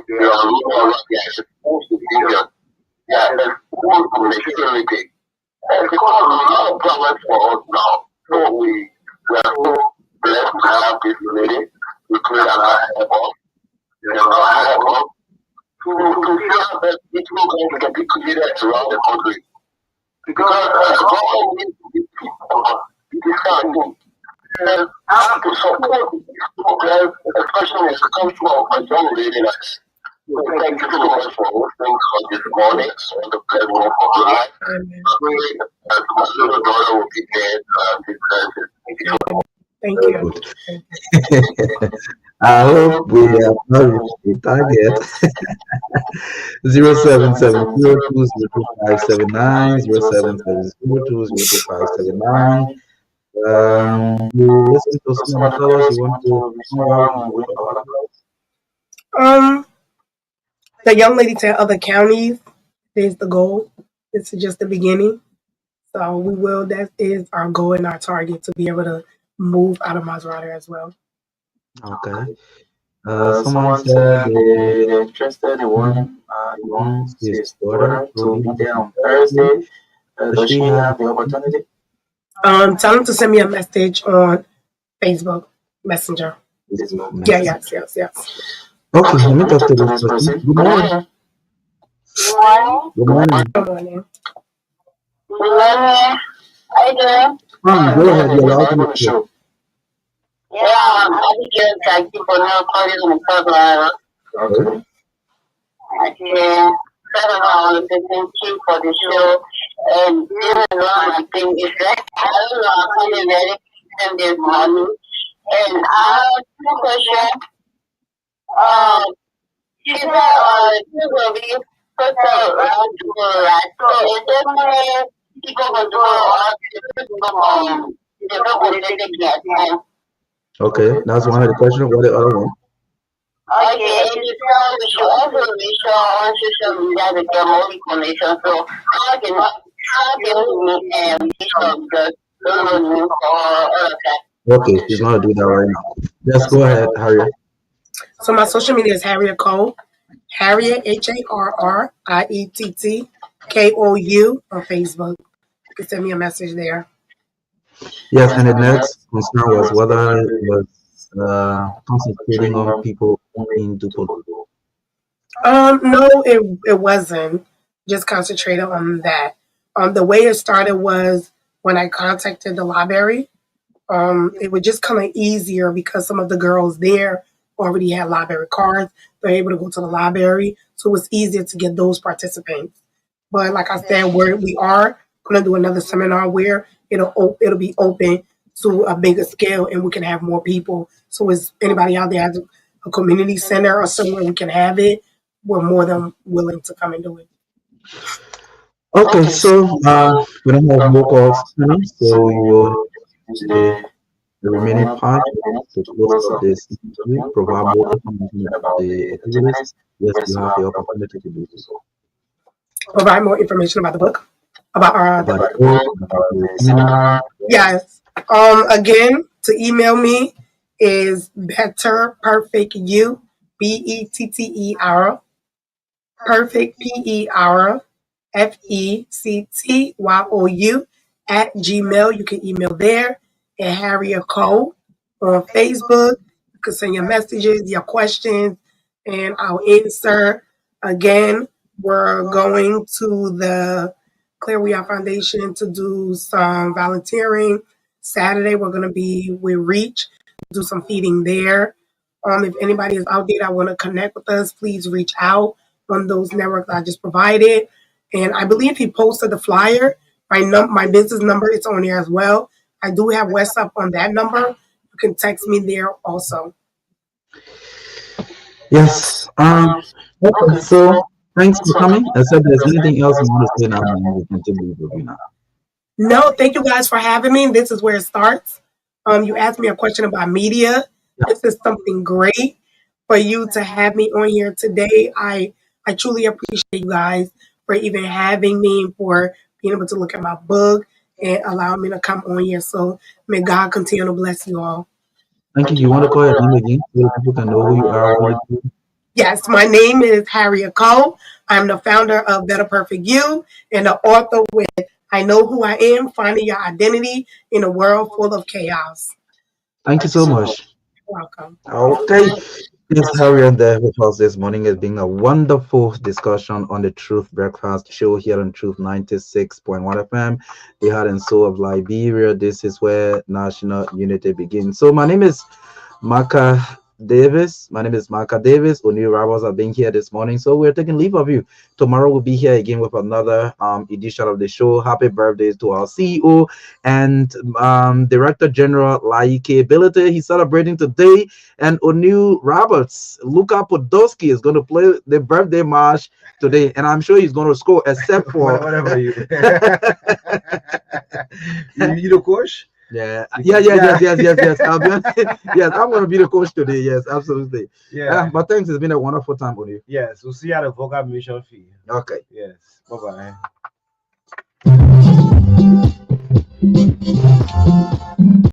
supposed to be there. They are exposed to maturity. And it's caused a lot of problems for us now. So we are so blessed to have this lady to create an help to feel that these programs can be created around the country. Because government needs to be people this kind of thing. And have to support these programs, especially when it comes to a young lady like this. So thank you so much for hosting on this morning on the platform of life. Pray that my little daughter will be there this Thursday. Thank you so much. Thank Very you. good. I hope we have not reached the target. 0770202579, 0770202579. You listen to some of the colors you want to know Um, the young lady to other counties is the goal. This is just the beginning. So we will. That is our goal and our target to be able to move out of Maserati as well. Okay. Someone said they're interested in one. He wants his daughter to be there on Thursday. Does she have the opportunity? Tell them to send me a message on Facebook Messenger. Yeah, yes. Okay, let me talk to this person. Good morning. Good morning. Good morning. Good morning. Okay. Go ahead. You're allowed On the to show. Yeah, I think you're thank you for now calling on the okay. Okay. First of all, I want to say thank you for the show. And this is one of the things is that I don't know, I find it very interesting this morning. And I have two questions. She said, this will be put around to the right. So is there any people will do or people will take it? Okay, that's one of the questions. What the other one? Okay, and you tell we should also make sure on social media to get more information. So how can we make sure because don't know news or all of that? Okay, she's gonna do that right now. Just go ahead, Harriet. So my social media is Harriet Cole, Harriet HarrietKou on Facebook. You can send me a message there. Yes, and the next concern was whether it was concentrating on people in Duplo. No, it wasn't. Just concentrated on that. The way it started was when I contacted the library. It was just kind of easier because some of the girls there already had library cards. They're able to go to the library, so it was easier to get those participants. But like I said, we are going to do another seminar where it'll be open to a bigger scale and we can have more people. So is anybody out there has a community center or somewhere we can have it, we're more than willing to come and do it. Okay, so we don't have more calls coming, so we will use the remaining part to close up this interview, provide more information about the activities. Yes, you have the opportunity to do so. Provide more information about the book, about the book, about the seminar. Yes. Again, to email me is betterperfectyou, BETTER, perfect PER FECTYOU @gmail. You can email there. And Harriet Cole on Facebook. You can send your messages, your questions, and I'll answer. Again, we're going to the Clear We Are Foundation to do some volunteering. Saturday, we're going to be with Reach, do some feeding there. If anybody is out there that want to connect with us, please reach out on those networks I just provided. And I believe he posted the flyer. My business number is on there as well. I do have WhatsApp on that number. You can text me there also. Yes. Okay. So thanks for coming. Except there's anything else you want to say now, we can continue with you now. No, thank you guys for having me. This is where it starts. You asked me a question about media. This is something great for you to have me on here today. I truly appreciate you guys for even having me, for being able to look at my book and allow me to come on here. So may God continue to bless you all. Thank you. You want to call your name again so people can know who you are, what you do? Yes, my name is Harriet Cole. I'm the founder of Better Perfect You and the author with I Know Who I Am, Finding Your Identity in a World Full of Chaos. Thank you so much. You're welcome. Okay. Yes, Harriet there with us this morning. It's been a wonderful discussion on the Truth Breakfast show here on Truth 96.1 FM, the heart and soul of Liberia. This is where national unity begins. So my name is Marka Davis. O'Neill Roberts have been here this morning. So we're taking leave of you. Tomorrow we'll be here again with another edition of the show. Happy birthdays to our CEO and Director General Laike Ability. He's celebrating today. And O'Neill Roberts, Luka Podolski is going to play the birthday march today. And I'm sure he's going to score except for whatever you. You the coach? Yes. I'll be yes, I'm going to be the coach today. Yes, absolutely. Yeah. But thanks. It's been a wonderful time with you. Yes. We'll see you at the vocal mission fee. Okay. Yes. Bye-bye.